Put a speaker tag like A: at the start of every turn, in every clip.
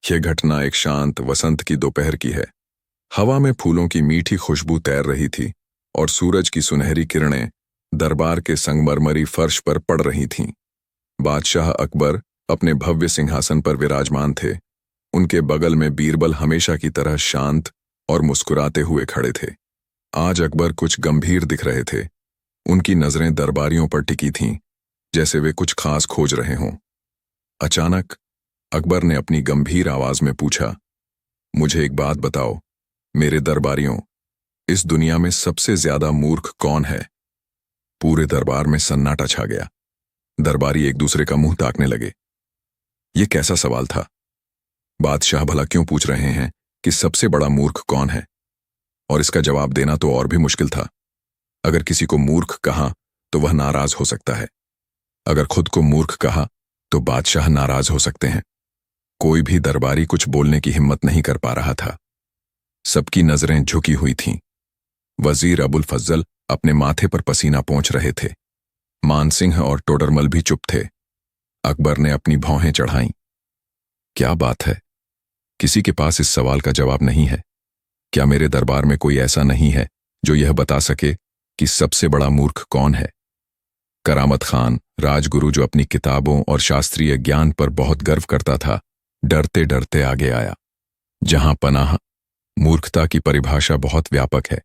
A: यह घटना एक शांत वसंत की दोपहर की है। हवा में फूलों की मीठी खुशबू तैर रही थी और सूरज की सुनहरी किरणें दरबार के संगमरमरी फर्श पर पड़ रही थीं। बादशाह अकबर अपने भव्य सिंहासन पर विराजमान थे। उनके बगल में बीरबल हमेशा की तरह शांत और मुस्कुराते हुए खड़े थे। आज अकबर कुछ गंभीर दिख रहे थे। उनकी नजरें दरबारियों पर टिकी थीं, जैसे वे कुछ खास खोज रहे हों। अचानक अकबर ने अपनी गंभीर आवाज में पूछा, मुझे एक बात बताओ, मेरे दरबारियों, इस दुनिया में सबसे ज्यादा मूर्ख कौन है? पूरे दरबार में सन्नाटा छा गया। दरबारी एक दूसरे का मुंह ताकने लगे। ये कैसा सवाल था? बादशाह भला क्यों पूछ रहे हैं कि सबसे बड़ा मूर्ख कौन है? और इसका जवाब देना तो और भी मुश्किल था। अगर किसी को मूर्ख कहा तो वह नाराज हो सकता है। अगर खुद को मूर्ख कहा तो बादशाह नाराज हो सकते हैं। कोई भी दरबारी कुछ बोलने की हिम्मत नहीं कर पा रहा था। सबकी नजरें झुकी हुई थीं। वजीर अबुल फज्जल अपने माथे पर पसीना पोंछ रहे थे। मानसिंह और टोडरमल भी चुप थे। अकबर ने अपनी भौहें चढ़ाईं। क्या बात है? किसी के पास इस सवाल का जवाब नहीं है? क्या मेरे दरबार में कोई ऐसा नहीं है जो यह बता सके कि सबसे बड़ा मूर्ख कौन है? करामत खान, राजगुरु जो अपनी किताबों और शास्त्रीय ज्ञान पर बहुत गर्व करता था, डरते डरते आगे आया। जहां पनाह, मूर्खता की परिभाषा बहुत व्यापक है।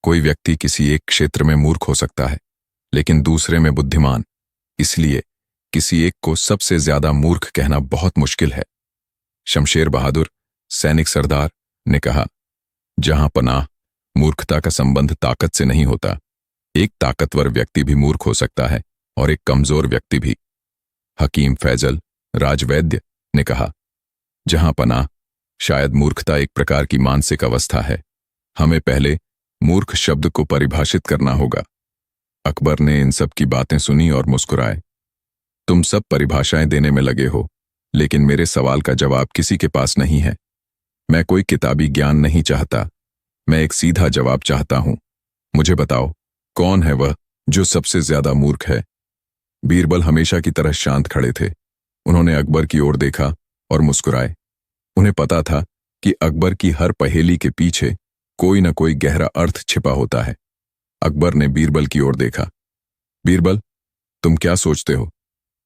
A: कोई व्यक्ति किसी एक क्षेत्र में मूर्ख हो सकता है, लेकिन दूसरे में बुद्धिमान। इसलिए किसी एक को सबसे ज्यादा मूर्ख कहना बहुत मुश्किल है। शमशेर बहादुर, सैनिक सरदार, ने कहा, जहां पनाह, मूर्खता का संबंध ताकत से नहीं होता। एक ताकतवर व्यक्ति भी मूर्ख हो सकता है और एक कमजोर व्यक्ति भी। हकीम फैजल, राजवैद्य, ने कहा, जहां पनाह, शायद मूर्खता एक प्रकार की मानसिक अवस्था है। हमें पहले मूर्ख शब्द को परिभाषित करना होगा। अकबर ने इन सब की बातें सुनी और मुस्कुराए। तुम सब परिभाषाएं देने में लगे हो, लेकिन मेरे सवाल का जवाब किसी के पास नहीं है। मैं कोई किताबी ज्ञान नहीं चाहता। मैं एक सीधा जवाब चाहता हूं। मुझे बताओ, कौन है वह जो सबसे ज्यादा मूर्ख है? बीरबल हमेशा की तरह शांत खड़े थे। उन्होंने अकबर की ओर देखा और मुस्कुराए। उन्हें पता था कि अकबर की हर पहेली के पीछे कोई न कोई गहरा अर्थ छिपा होता है। अकबर ने बीरबल की ओर देखा। बीरबल, तुम क्या सोचते हो?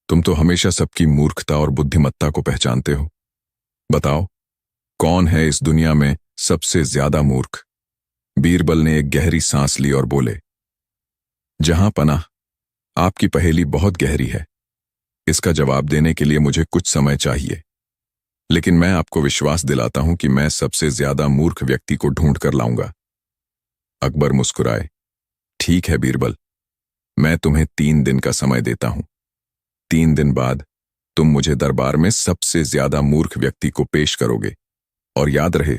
A: तुम तो हमेशा सबकी मूर्खता और बुद्धिमत्ता को पहचानते हो। बताओ, कौन है इस दुनिया में सबसे ज्यादा मूर्ख? बीरबल ने एक गहरी सांस ली और बोले, जहां पनाह, आपकी पहेली बहुत गहरी है। इसका जवाब देने के लिए मुझे कुछ समय चाहिए, लेकिन मैं आपको विश्वास दिलाता हूं कि मैं सबसे ज्यादा मूर्ख व्यक्ति को ढूंढ कर लाऊंगा। अकबर मुस्कुराए। ठीक है बीरबल, मैं तुम्हें 3 दिन का समय देता हूं। 3 दिन बाद तुम मुझे दरबार में सबसे ज्यादा मूर्ख व्यक्ति को पेश करोगे। और याद रहे,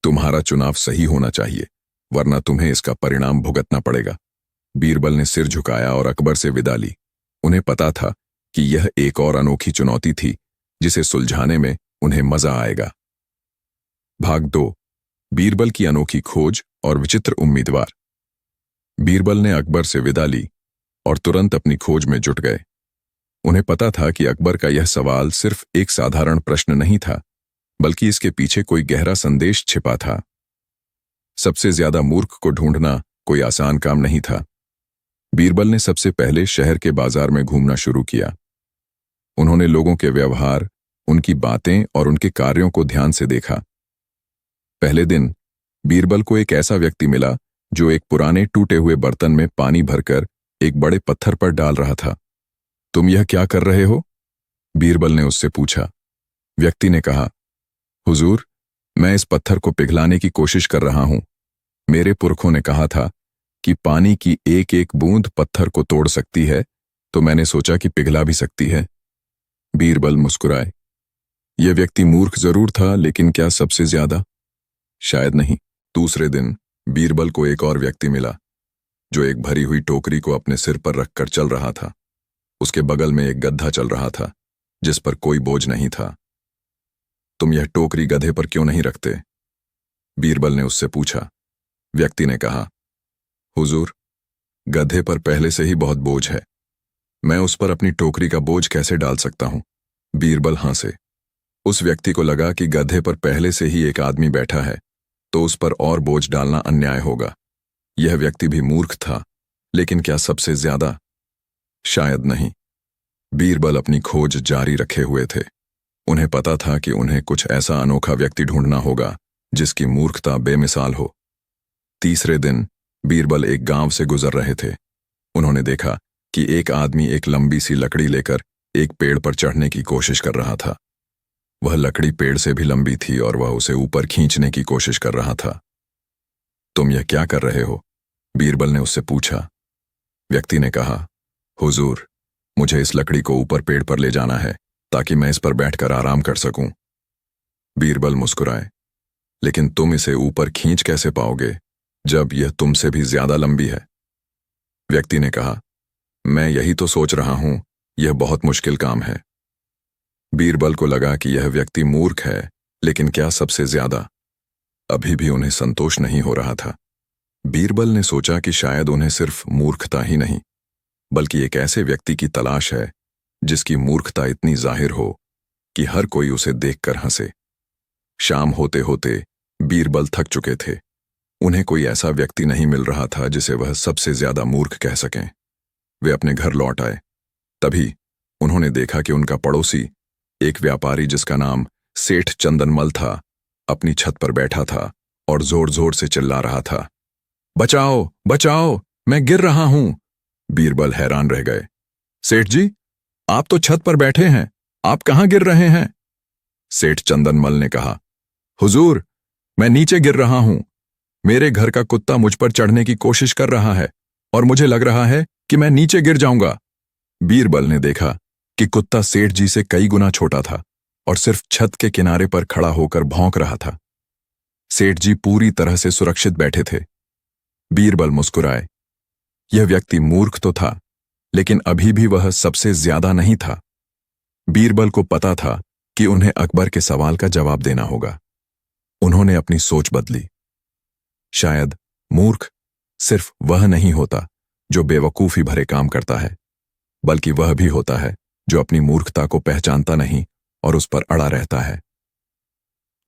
A: तुम्हारा चुनाव सही होना चाहिए, वरना तुम्हें इसका परिणाम भुगतना पड़ेगा। बीरबल ने सिर झुकाया और अकबर से विदा ली। उन्हें पता था कि यह एक और अनोखी चुनौती थी जिसे सुलझाने में उन्हें मजा आएगा। भाग 2, बीरबल की अनोखी खोज और विचित्र उम्मीदवार। बीरबल ने अकबर से विदा ली और तुरंत अपनी खोज में जुट गए। उन्हें पता था कि अकबर का यह सवाल सिर्फ एक साधारण प्रश्न नहीं था, बल्कि इसके पीछे कोई गहरा संदेश छिपा था। सबसे ज्यादा मूर्ख को ढूंढना कोई आसान काम नहीं था। बीरबल ने सबसे पहले शहर के बाजार में घूमना शुरू किया। उन्होंने लोगों के व्यवहार, उनकी बातें और उनके कार्यों को ध्यान से देखा। पहले दिन बीरबल को एक ऐसा व्यक्ति मिला जो एक पुराने टूटे हुए बर्तन में पानी भरकर एक बड़े पत्थर पर डाल रहा था। तुम यह क्या कर रहे हो? बीरबल ने उससे पूछा। व्यक्ति ने कहा, हुजूर, मैं इस पत्थर को पिघलाने की कोशिश कर रहा हूं। मेरे पुरखों ने कहा था कि पानी की एक एक बूंद पत्थर को तोड़ सकती है, तो मैंने सोचा कि पिघला भी सकती है। बीरबल मुस्कुराए। यह व्यक्ति मूर्ख जरूर था, लेकिन क्या सबसे ज्यादा? शायद नहीं। दूसरे दिन बीरबल को एक और व्यक्ति मिला जो एक भरी हुई टोकरी को अपने सिर पर रखकर चल रहा था। उसके बगल में एक गधा चल रहा था जिस पर कोई बोझ नहीं था। तुम यह टोकरी गधे पर क्यों नहीं रखते? बीरबल ने उससे पूछा। व्यक्ति ने कहा, हुजूर, गधे पर पहले से ही बहुत बोझ है। मैं उस पर अपनी टोकरी का बोझ कैसे डाल सकता हूं? बीरबल हंसे। उस व्यक्ति को लगा कि गधे पर पहले से ही एक आदमी बैठा है, तो उस पर और बोझ डालना अन्याय होगा। यह व्यक्ति भी मूर्ख था, लेकिन क्या सबसे ज्यादा? शायद नहीं। बीरबल अपनी खोज जारी रखे हुए थे। उन्हें पता था कि उन्हें कुछ ऐसा अनोखा व्यक्ति ढूंढना होगा जिसकी मूर्खता बेमिसाल हो। तीसरे दिन बीरबल एक गांव से गुजर रहे थे। उन्होंने देखा कि एक आदमी एक लंबी सी लकड़ी लेकर एक पेड़ पर चढ़ने की कोशिश कर रहा था। वह लकड़ी पेड़ से भी लंबी थी और वह उसे ऊपर खींचने की कोशिश कर रहा था। तुम यह क्या कर रहे हो? बीरबल ने उससे पूछा। व्यक्ति ने कहा, हुजूर, मुझे इस लकड़ी को ऊपर पेड़ पर ले जाना है ताकि मैं इस पर बैठकर आराम कर सकूं। बीरबल मुस्कुराए, लेकिन तुम इसे ऊपर खींच कैसे पाओगे जब यह तुमसे भी ज्यादा लंबी है? व्यक्ति ने कहा, मैं यही तो सोच रहा हूं, यह बहुत मुश्किल काम है। बीरबल को लगा कि यह व्यक्ति मूर्ख है, लेकिन क्या सबसे ज्यादा? अभी भी उन्हें संतोष नहीं हो रहा था। बीरबल ने सोचा कि शायद उन्हें सिर्फ मूर्खता ही नहीं, बल्कि एक ऐसे व्यक्ति की तलाश है जिसकी मूर्खता इतनी जाहिर हो कि हर कोई उसे देखकर हंसे। शाम होते होते बीरबल थक चुके थे। उन्हें कोई ऐसा व्यक्ति नहीं मिल रहा था जिसे वह सबसे ज्यादा मूर्ख कह सकें। वे अपने घर लौट आए। तभी उन्होंने देखा कि उनका पड़ोसी, एक व्यापारी जिसका नाम सेठ चंदनमल था, अपनी छत पर बैठा था और जोर जोर से चिल्ला रहा था, बचाओ बचाओ, मैं गिर रहा हूं। बीरबल हैरान रह गए। सेठ जी, आप तो छत पर बैठे हैं, आप कहां गिर रहे हैं? सेठ चंदनमल ने कहा, हुजूर, मैं नीचे गिर रहा हूं। मेरे घर का कुत्ता मुझ पर चढ़ने की कोशिश कर रहा है और मुझे लग रहा है कि मैं नीचे गिर जाऊंगा। बीरबल ने देखा कि कुत्ता सेठ जी से कई गुना छोटा था और सिर्फ छत के किनारे पर खड़ा होकर भौंक रहा था। सेठ जी पूरी तरह से सुरक्षित बैठे थे। बीरबल मुस्कुराए। यह व्यक्ति मूर्ख तो था, लेकिन अभी भी वह सबसे ज्यादा नहीं था। बीरबल को पता था कि उन्हें अकबर के सवाल का जवाब देना होगा। उन्होंने अपनी सोच बदली। शायद मूर्ख सिर्फ वह नहीं होता जो बेवकूफी भरे काम करता है, बल्कि वह भी होता है जो अपनी मूर्खता को पहचानता नहीं और उस पर अड़ा रहता है।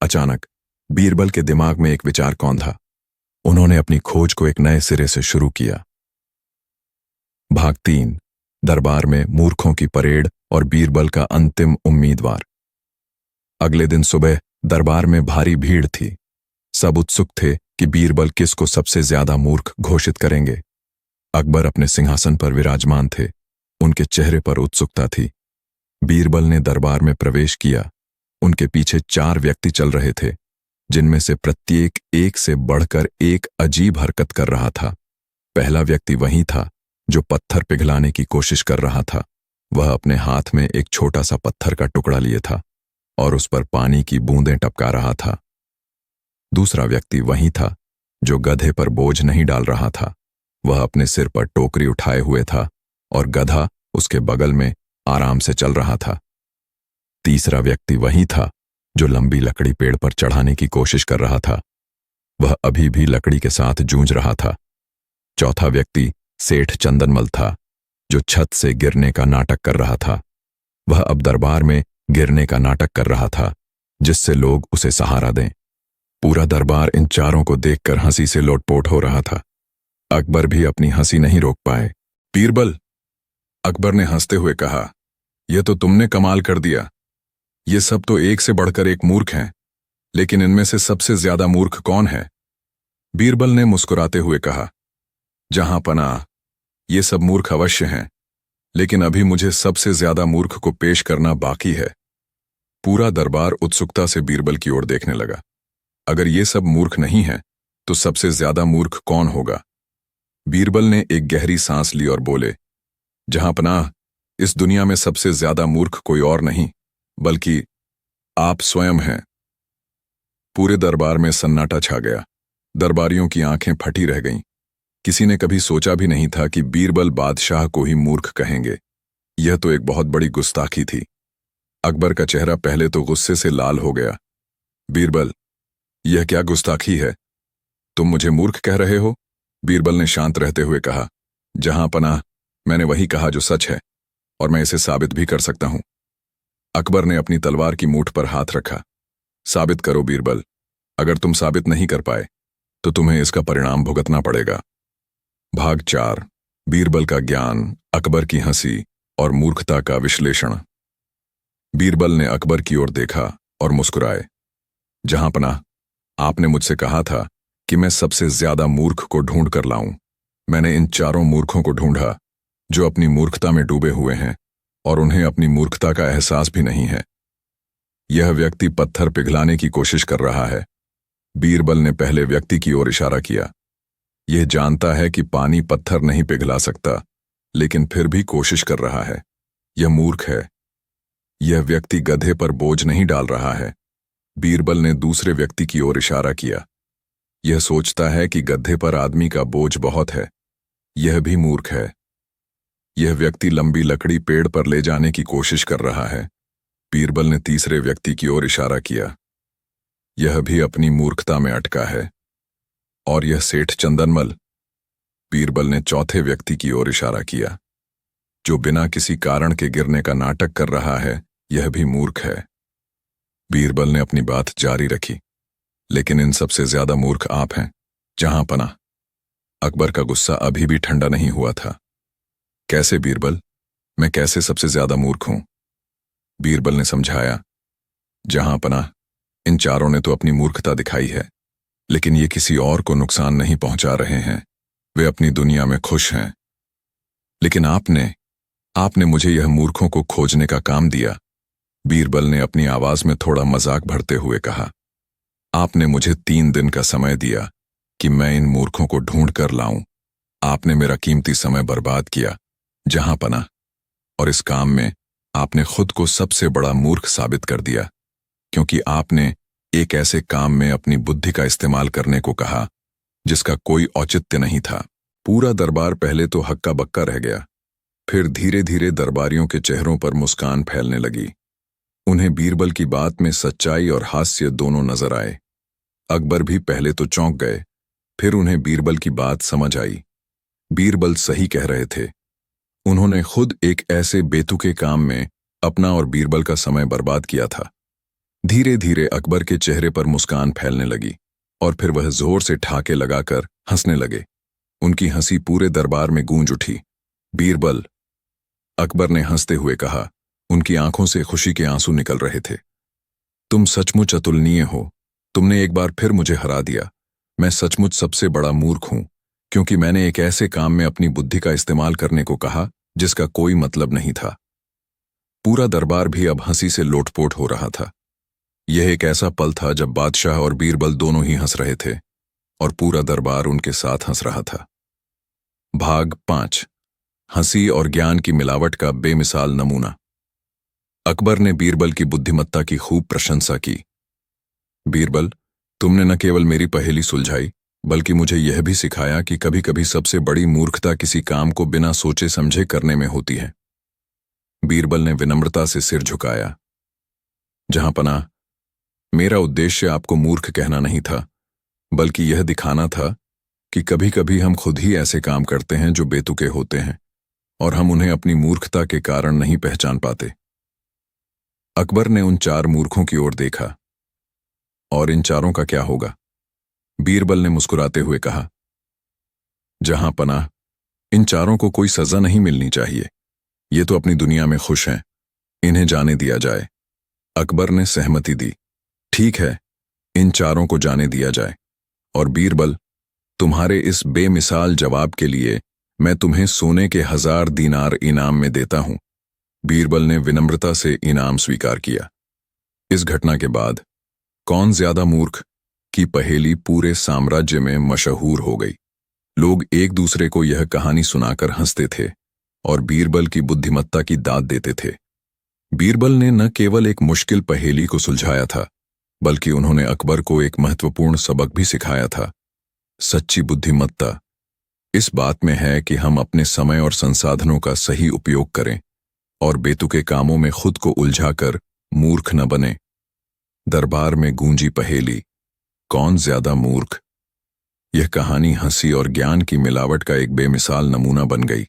A: अचानक बीरबल के दिमाग में एक विचार कौन था। उन्होंने अपनी खोज को एक नए सिरे से शुरू किया। भाग 3, दरबार में मूर्खों की परेड और बीरबल का अंतिम उम्मीदवार। अगले दिन सुबह दरबार में भारी भीड़ थी। सब उत्सुक थे कि बीरबल किसको सबसे ज्यादा मूर्ख घोषित करेंगे। अकबर अपने सिंहासन पर विराजमान थे। उनके चेहरे पर उत्सुकता थी। बीरबल ने दरबार में प्रवेश किया। उनके पीछे 4 व्यक्ति चल रहे थे, जिनमें से प्रत्येक एक से बढ़कर एक अजीब हरकत कर रहा था। पहला व्यक्ति वही था जो पत्थर पिघलाने की कोशिश कर रहा था। वह अपने हाथ में एक छोटा सा पत्थर का टुकड़ा लिए था और उस पर पानी की बूंदें टपका रहा था। दूसरा व्यक्ति वही था जो गधे पर बोझ नहीं डाल रहा था। वह अपने सिर पर टोकरी उठाए हुए था और गधा उसके बगल में आराम से चल रहा था। तीसरा व्यक्ति वही था जो लंबी लकड़ी पेड़ पर चढ़ाने की कोशिश कर रहा था। वह अभी भी लकड़ी के साथ जूझ रहा था। चौथा व्यक्ति सेठ चंदनमल था, जो छत से गिरने का नाटक कर रहा था। वह अब दरबार में गिरने का नाटक कर रहा था, जिससे लोग उसे सहारा दें। पूरा दरबार इन चारों को देखकर हंसी से लोटपोट हो रहा था। अकबर भी अपनी हंसी नहीं रोक पाए। बीरबल, अकबर ने हंसते हुए कहा, यह तो तुमने कमाल कर दिया। ये सब तो एक से बढ़कर एक मूर्ख हैं, लेकिन इनमें से सबसे ज्यादा मूर्ख कौन है? बीरबल ने मुस्कुराते हुए कहा, जहां पनाह, ये सब मूर्ख अवश्य हैं, लेकिन अभी मुझे सबसे ज्यादा मूर्ख को पेश करना बाकी है। पूरा दरबार उत्सुकता से बीरबल की ओर देखने लगा। अगर ये सब मूर्ख नहीं हैं, तो सबसे ज्यादा मूर्ख कौन होगा? बीरबल ने एक गहरी सांस ली और बोले, जहां पनाह, इस दुनिया में सबसे ज्यादा मूर्ख कोई और नहीं, बल्कि आप स्वयं हैं। पूरे दरबार में सन्नाटा छा गया। दरबारियों की आंखें फटी रह गईं। किसी ने कभी सोचा भी नहीं था कि बीरबल बादशाह को ही मूर्ख कहेंगे। यह तो एक बहुत बड़ी गुस्ताखी थी। अकबर का चेहरा पहले तो गुस्से से लाल हो गया। बीरबल, यह क्या गुस्ताखी है? तुम मुझे मूर्ख कह रहे हो? बीरबल ने शांत रहते हुए कहा, जहां पनाह, मैंने वही कहा जो सच है, और मैं इसे साबित भी कर सकता हूं। अकबर ने अपनी तलवार की मूठ पर हाथ रखा। साबित करो बीरबल। अगर तुम साबित नहीं कर पाए तो तुम्हें इसका परिणाम भुगतना पड़ेगा। भाग 4। बीरबल का ज्ञान, अकबर की हंसी और मूर्खता का विश्लेषण। बीरबल ने अकबर की ओर देखा और मुस्कुराए। जहांपनाह, आपने मुझसे कहा था कि मैं सबसे ज्यादा मूर्ख को ढूंढ कर लाऊं। मैंने इन चारों मूर्खों को ढूंढा जो अपनी मूर्खता में डूबे हुए हैं और उन्हें अपनी मूर्खता का एहसास भी नहीं है। यह व्यक्ति पत्थर पिघलाने की कोशिश कर रहा है। बीरबल ने पहले व्यक्ति की ओर इशारा किया। यह जानता है कि पानी पत्थर नहीं पिघला सकता, लेकिन फिर भी कोशिश कर रहा है। यह मूर्ख है। यह व्यक्ति गधे पर बोझ नहीं डाल रहा है। बीरबल ने दूसरे व्यक्ति की ओर इशारा किया। यह सोचता है कि गधे पर आदमी का बोझ बहुत है। यह भी मूर्ख है। यह व्यक्ति लंबी लकड़ी पेड़ पर ले जाने की कोशिश कर रहा है। बीरबल ने तीसरे व्यक्ति की ओर इशारा किया। यह भी अपनी मूर्खता में अटका है। और यह सेठ चंदनमल। बीरबल ने चौथे व्यक्ति की ओर इशारा किया, जो बिना किसी कारण के गिरने का नाटक कर रहा है। यह भी मूर्ख है। बीरबल ने अपनी बात जारी रखी। लेकिन इन सबसे ज्यादा मूर्ख आप हैं, जहांपनाह। अकबर का गुस्सा अभी भी ठंडा नहीं हुआ था। कैसे बीरबल? मैं कैसे सबसे ज्यादा मूर्ख हूं? बीरबल ने समझाया। जहांपनाह, इन चारों ने तो अपनी मूर्खता दिखाई है, लेकिन ये किसी और को नुकसान नहीं पहुंचा रहे हैं। वे अपनी दुनिया में खुश हैं। लेकिन आपने मुझे यह मूर्खों को खोजने का काम दिया। बीरबल ने अपनी आवाज में थोड़ा मजाक भरते हुए कहा। आपने मुझे 3 दिन का समय दिया कि मैं इन मूर्खों को ढूंढ कर लाऊं। आपने मेरा कीमती समय बर्बाद किया, जहांपनाह, और इस काम में आपने खुद को सबसे बड़ा मूर्ख साबित कर दिया, क्योंकि आपने एक ऐसे काम में अपनी बुद्धि का इस्तेमाल करने को कहा जिसका कोई औचित्य नहीं था। पूरा दरबार पहले तो हक्का बक्का रह गया, फिर धीरे धीरे दरबारियों के चेहरों पर मुस्कान फैलने लगी। उन्हें बीरबल की बात में सच्चाई और हास्य दोनों नजर आए। अकबर भी पहले तो चौंक गए, फिर उन्हें बीरबल की बात समझ आई। बीरबल सही कह रहे थे। उन्होंने खुद एक ऐसे बेतुके काम में अपना और बीरबल का समय बर्बाद किया था। धीरे धीरे अकबर के चेहरे पर मुस्कान फैलने लगी और फिर वह जोर से ठाके लगाकर हंसने लगे। उनकी हंसी पूरे दरबार में गूंज उठी। बीरबल, अकबर ने हंसते हुए कहा। उनकी आंखों से खुशी के आंसू निकल रहे थे। तुम सचमुच अतुलनीय हो। तुमने एक बार फिर मुझे हरा दिया। मैं सचमुच सबसे बड़ा मूर्ख हूं, क्योंकि मैंने एक ऐसे काम में अपनी बुद्धि का इस्तेमाल करने को कहा जिसका कोई मतलब नहीं था। पूरा दरबार भी अब हंसी से लोटपोट हो रहा था। यह एक ऐसा पल था जब बादशाह और बीरबल दोनों ही हंस रहे थे और पूरा दरबार उनके साथ हंस रहा था। भाग 5। हंसी और ज्ञान की मिलावट का बेमिसाल नमूना। अकबर ने बीरबल की बुद्धिमत्ता की खूब प्रशंसा की। बीरबल, तुमने न केवल मेरी पहेली सुलझाई, बल्कि मुझे यह भी सिखाया कि कभी कभी सबसे बड़ी मूर्खता किसी काम को बिना सोचे समझे करने में होती है। बीरबल ने विनम्रता से सिर झुकाया। जहांपनाह, मेरा उद्देश्य आपको मूर्ख कहना नहीं था, बल्कि यह दिखाना था कि कभी कभी हम खुद ही ऐसे काम करते हैं जो बेतुके होते हैं और हम उन्हें अपनी मूर्खता के कारण नहीं पहचान पाते। अकबर ने उन 4 मूर्खों की ओर देखा। और इन चारों का क्या होगा? बीरबल ने मुस्कुराते हुए कहा। जहांपनाह, इन चारों को कोई सजा नहीं मिलनी चाहिए। ये तो अपनी दुनिया में खुश हैं। इन्हें जाने दिया जाए। अकबर ने सहमति दी। ठीक है, इन चारों को जाने दिया जाए। और बीरबल, तुम्हारे इस बेमिसाल जवाब के लिए मैं तुम्हें सोने के 1000 दीनार इनाम में देता हूं। बीरबल ने विनम्रता से इनाम स्वीकार किया। इस घटना के बाद कौन ज्यादा मूर्ख की पहेली पूरे साम्राज्य में मशहूर हो गई। लोग एक दूसरे को यह कहानी सुनाकर हंसते थे और बीरबल की बुद्धिमत्ता की दाद देते थे। बीरबल ने न केवल एक मुश्किल पहेली को सुलझाया था, बल्कि उन्होंने अकबर को एक महत्वपूर्ण सबक भी सिखाया था। सच्ची बुद्धिमत्ता इस बात में है कि हम अपने समय और संसाधनों का सही उपयोग करें और बेतुके कामों में खुद को उलझाकर मूर्ख न बने। दरबार में गूंजी पहेली, कौन ज्यादा मूर्ख? यह कहानी हंसी और ज्ञान की मिलावट का एक बेमिसाल नमूना बन गई।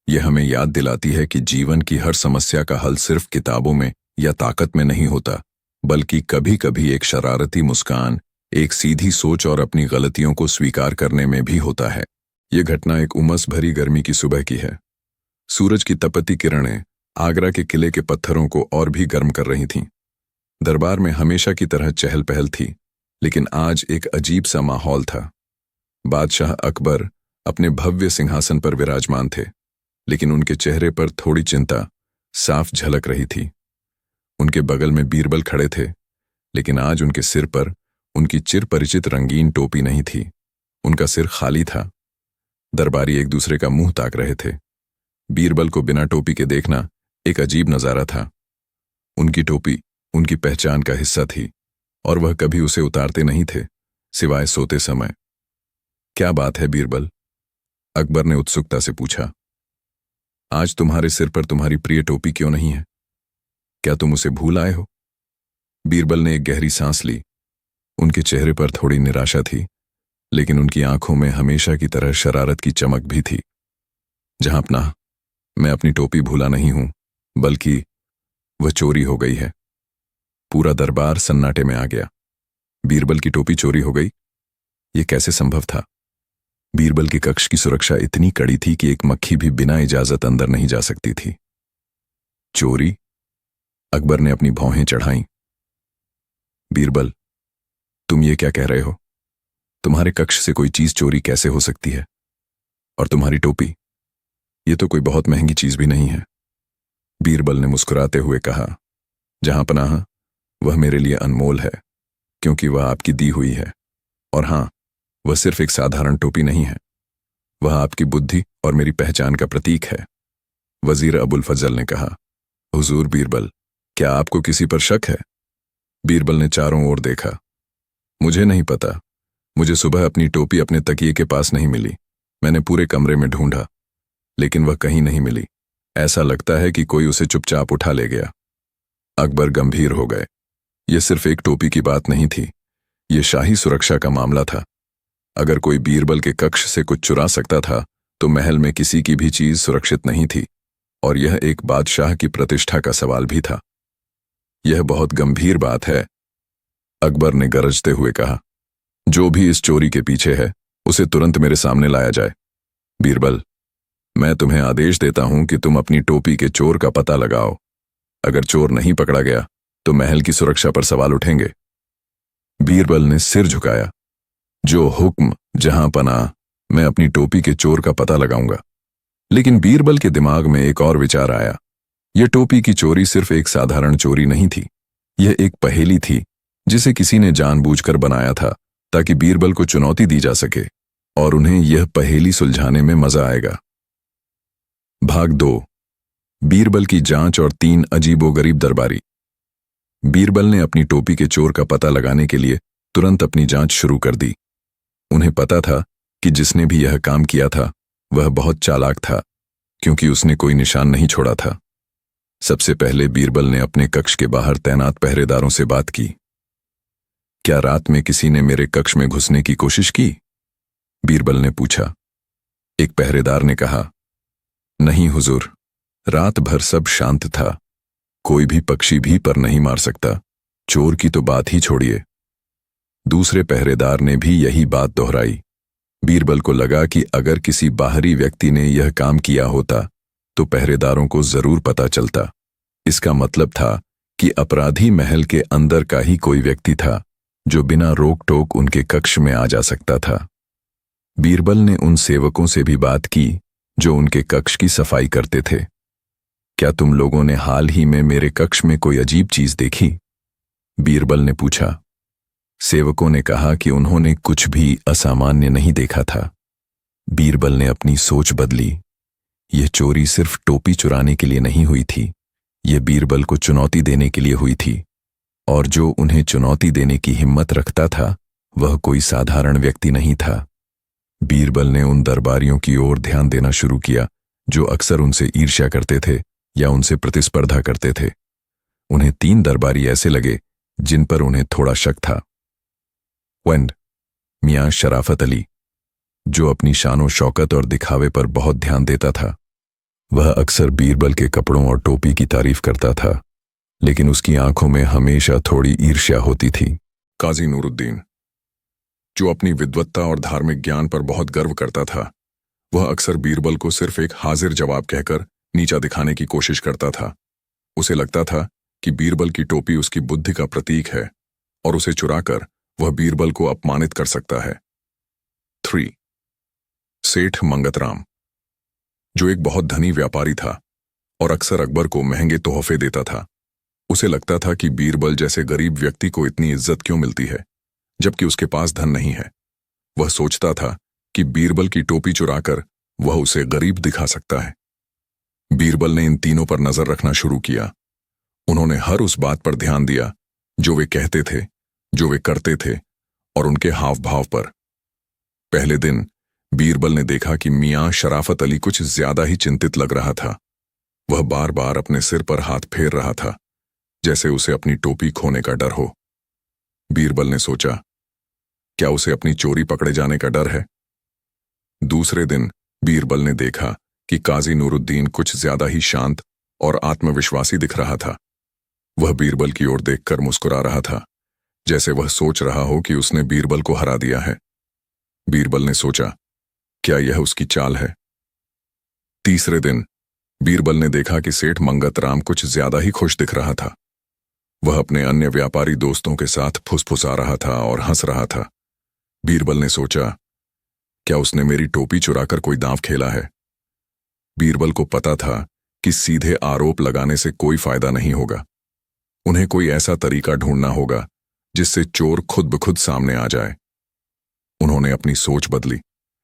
A: यह हमें याद दिलाती है कि जीवन की हर समस्या का हल सिर्फ किताबों में या ताकत में नहीं होता, बल्कि कभी कभी एक शरारती मुस्कान, एक सीधी सोच और अपनी गलतियों को स्वीकार करने में भी होता है। यह घटना एक उमस भरी गर्मी की सुबह की है। सूरज की तपती किरणें आगरा के किले के पत्थरों को और भी गर्म कर रही थीं। दरबार में हमेशा की तरह चहल पहल थी, लेकिन आज एक अजीब सा माहौल था। बादशाह अकबर अपने भव्य सिंहासन पर विराजमान थे, लेकिन उनके चेहरे पर थोड़ी चिंता साफ झलक रही थी। उनके बगल में बीरबल खड़े थे, लेकिन आज उनके सिर पर उनकी चिर परिचित रंगीन टोपी नहीं थी। उनका सिर खाली था। दरबारी एक दूसरे का मुंह ताक रहे थे। बीरबल को बिना टोपी के देखना एक अजीब नजारा था। उनकी टोपी उनकी पहचान का हिस्सा थी और वह कभी उसे उतारते नहीं थे, सिवाय सोते समय। क्या बात है बीरबल? अकबर ने उत्सुकता से पूछा। आज तुम्हारे सिर पर तुम्हारी प्रिय टोपी क्यों नहीं है? क्या तुम उसे भूल आए हो? बीरबल ने एक गहरी सांस ली। उनके चेहरे पर थोड़ी निराशा थी, लेकिन उनकी आंखों में हमेशा की तरह शरारत की चमक भी थी। जहांपनाह, मैं अपनी टोपी भूला नहीं हूं, बल्कि वह चोरी हो गई है। पूरा दरबार सन्नाटे में आ गया। बीरबल की टोपी चोरी हो गई? यह कैसे संभव था? बीरबल के कक्ष की सुरक्षा इतनी कड़ी थी कि एक मक्खी भी बिना इजाजत अंदर नहीं जा सकती थी। चोरी? अकबर ने अपनी भौहें चढ़ाईं। बीरबल, तुम ये क्या कह रहे हो? तुम्हारे कक्ष से कोई चीज चोरी कैसे हो सकती है? और तुम्हारी टोपी, ये तो कोई बहुत महंगी चीज भी नहीं है। बीरबल ने मुस्कुराते हुए कहा, जहांपनाह, वह मेरे लिए अनमोल है, क्योंकि वह आपकी दी हुई है। और हां, वह सिर्फ एक साधारण टोपी नहीं है, वह आपकी बुद्धि और मेरी पहचान का प्रतीक है। वजीर अबुल फजल ने कहा, हुजूर बीरबल, क्या आपको किसी पर शक है? बीरबल ने चारों ओर देखा। मुझे नहीं पता। मुझे सुबह अपनी टोपी अपने तकिए के पास नहीं मिली। मैंने पूरे कमरे में ढूंढा, लेकिन वह कहीं नहीं मिली। ऐसा लगता है कि कोई उसे चुपचाप उठा ले गया। अकबर गंभीर हो गए। यह सिर्फ एक टोपी की बात नहीं थी, यह शाही सुरक्षा का मामला था। अगर कोई बीरबल के कक्ष से कुछ चुरा सकता था, तो महल में किसी की भी चीज सुरक्षित नहीं थी, और यह एक बादशाह की प्रतिष्ठा का सवाल भी था। यह बहुत गंभीर बात है, अकबर ने गरजते हुए कहा। जो भी इस चोरी के पीछे है, उसे तुरंत मेरे सामने लाया जाए। बीरबल, मैं तुम्हें आदेश देता हूं कि तुम अपनी टोपी के चोर का पता लगाओ। अगर चोर नहीं पकड़ा गया, तो महल की सुरक्षा पर सवाल उठेंगे। बीरबल ने सिर झुकाया। जो हुक्म जहांपनाह, मैं अपनी टोपी के चोर का पता लगाऊंगा। लेकिन बीरबल के दिमाग में एक और विचार आया। यह टोपी की चोरी सिर्फ एक साधारण चोरी नहीं थी, यह एक पहेली थी जिसे किसी ने जानबूझकर बनाया था, ताकि बीरबल को चुनौती दी जा सके, और उन्हें यह पहेली सुलझाने में मजा आएगा। भाग 2, बीरबल की जांच और 3 अजीबोगरीब दरबारी। बीरबल ने अपनी टोपी के चोर का पता लगाने के लिए तुरंत अपनी जांच शुरू कर दी। उन्हें पता था कि जिसने भी यह काम किया था, वह बहुत चालाक था, क्योंकि उसने कोई निशान नहीं छोड़ा था। सबसे पहले बीरबल ने अपने कक्ष के बाहर तैनात पहरेदारों से बात की। क्या रात में किसी ने मेरे कक्ष में घुसने की कोशिश की? बीरबल ने पूछा। एक पहरेदार ने कहा, नहीं हुजूर, रात भर सब शांत था। कोई भी पक्षी भी पर नहीं मार सकता, चोर की तो बात ही छोड़िए। दूसरे पहरेदार ने भी यही बात दोहराई। बीरबल को लगा कि अगर किसी बाहरी व्यक्ति ने यह काम किया होता, तो पहरेदारों को जरूर पता चलता। इसका मतलब था कि अपराधी महल के अंदर का ही कोई व्यक्ति था, जो बिना रोक टोक उनके कक्ष में आ जा सकता था। बीरबल ने उन सेवकों से भी बात की जो उनके कक्ष की सफाई करते थे। क्या तुम लोगों ने हाल ही में मेरे कक्ष में कोई अजीब चीज देखी? बीरबल ने पूछा। सेवकों ने कहा कि उन्होंने कुछ भी असामान्य नहीं देखा था। बीरबल ने अपनी सोच बदली। यह चोरी सिर्फ टोपी चुराने के लिए नहीं हुई थी, यह बीरबल को चुनौती देने के लिए हुई थी, और जो उन्हें चुनौती देने की हिम्मत रखता था, वह कोई साधारण व्यक्ति नहीं था। बीरबल ने उन दरबारियों की ओर ध्यान देना शुरू किया जो अक्सर उनसे ईर्ष्या करते थे या उनसे प्रतिस्पर्धा करते थे। उन्हें 3 दरबारी ऐसे लगे जिन पर उन्हें थोड़ा शक था। वेंड, मियां शराफत अली, जो अपनी शानो शौकत और दिखावे पर बहुत ध्यान देता था। वह अक्सर बीरबल के कपड़ों और टोपी की तारीफ करता था, लेकिन उसकी आंखों में हमेशा थोड़ी ईर्ष्या होती थी। काजी नूरुद्दीन, जो अपनी विद्वत्ता और धार्मिक ज्ञान पर बहुत गर्व करता था, वह अक्सर बीरबल को सिर्फ एक हाजिर जवाब कहकर नीचा दिखाने की कोशिश करता था। उसे लगता था कि बीरबल की टोपी उसकी बुद्धि का प्रतीक है और उसे चुराकर वह बीरबल को अपमानित कर सकता है। 3. सेठ मंगतराम, जो एक बहुत धनी व्यापारी था और अक्सर अकबर को महंगे तोहफे देता था। उसे लगता था कि बीरबल जैसे गरीब व्यक्ति को इतनी इज्जत क्यों मिलती है, जबकि उसके पास धन नहीं है। वह सोचता था कि बीरबल की टोपी चुराकर वह उसे गरीब दिखा सकता है। बीरबल ने इन तीनों पर नजर रखना शुरू किया। उन्होंने हर उस बात पर ध्यान दिया जो वे कहते थे, जो वे करते थे और उनके हाव भाव पर। पहले दिन बीरबल ने देखा कि मियां शराफत अली कुछ ज्यादा ही चिंतित लग रहा था। वह बार बार अपने सिर पर हाथ फेर रहा था, जैसे उसे अपनी टोपी खोने का डर हो। बीरबल ने सोचा, क्या उसे अपनी चोरी पकड़े जाने का डर है? दूसरे दिन बीरबल ने देखा कि काजी नूरुद्दीन कुछ ज्यादा ही शांत और आत्मविश्वासी दिख रहा था। वह बीरबल की ओर देखकर मुस्कुरा रहा था, जैसे वह सोच रहा हो कि उसने बीरबल को हरा दिया है। बीरबल ने सोचा, क्या यह उसकी चाल है? तीसरे दिन बीरबल ने देखा कि सेठ मंगतराम कुछ ज्यादा ही खुश दिख रहा था। वह अपने अन्य व्यापारी दोस्तों के साथ फुसफुसा रहा था और हंस रहा था। बीरबल ने सोचा, क्या उसने मेरी टोपी चुराकर कोई दांव खेला है? बीरबल को पता था कि सीधे आरोप लगाने से कोई फायदा नहीं होगा। उन्हें कोई ऐसा तरीका ढूंढना होगा जिससे चोर खुद ब खुद सामने आ जाए। उन्होंने अपनी सोच बदली।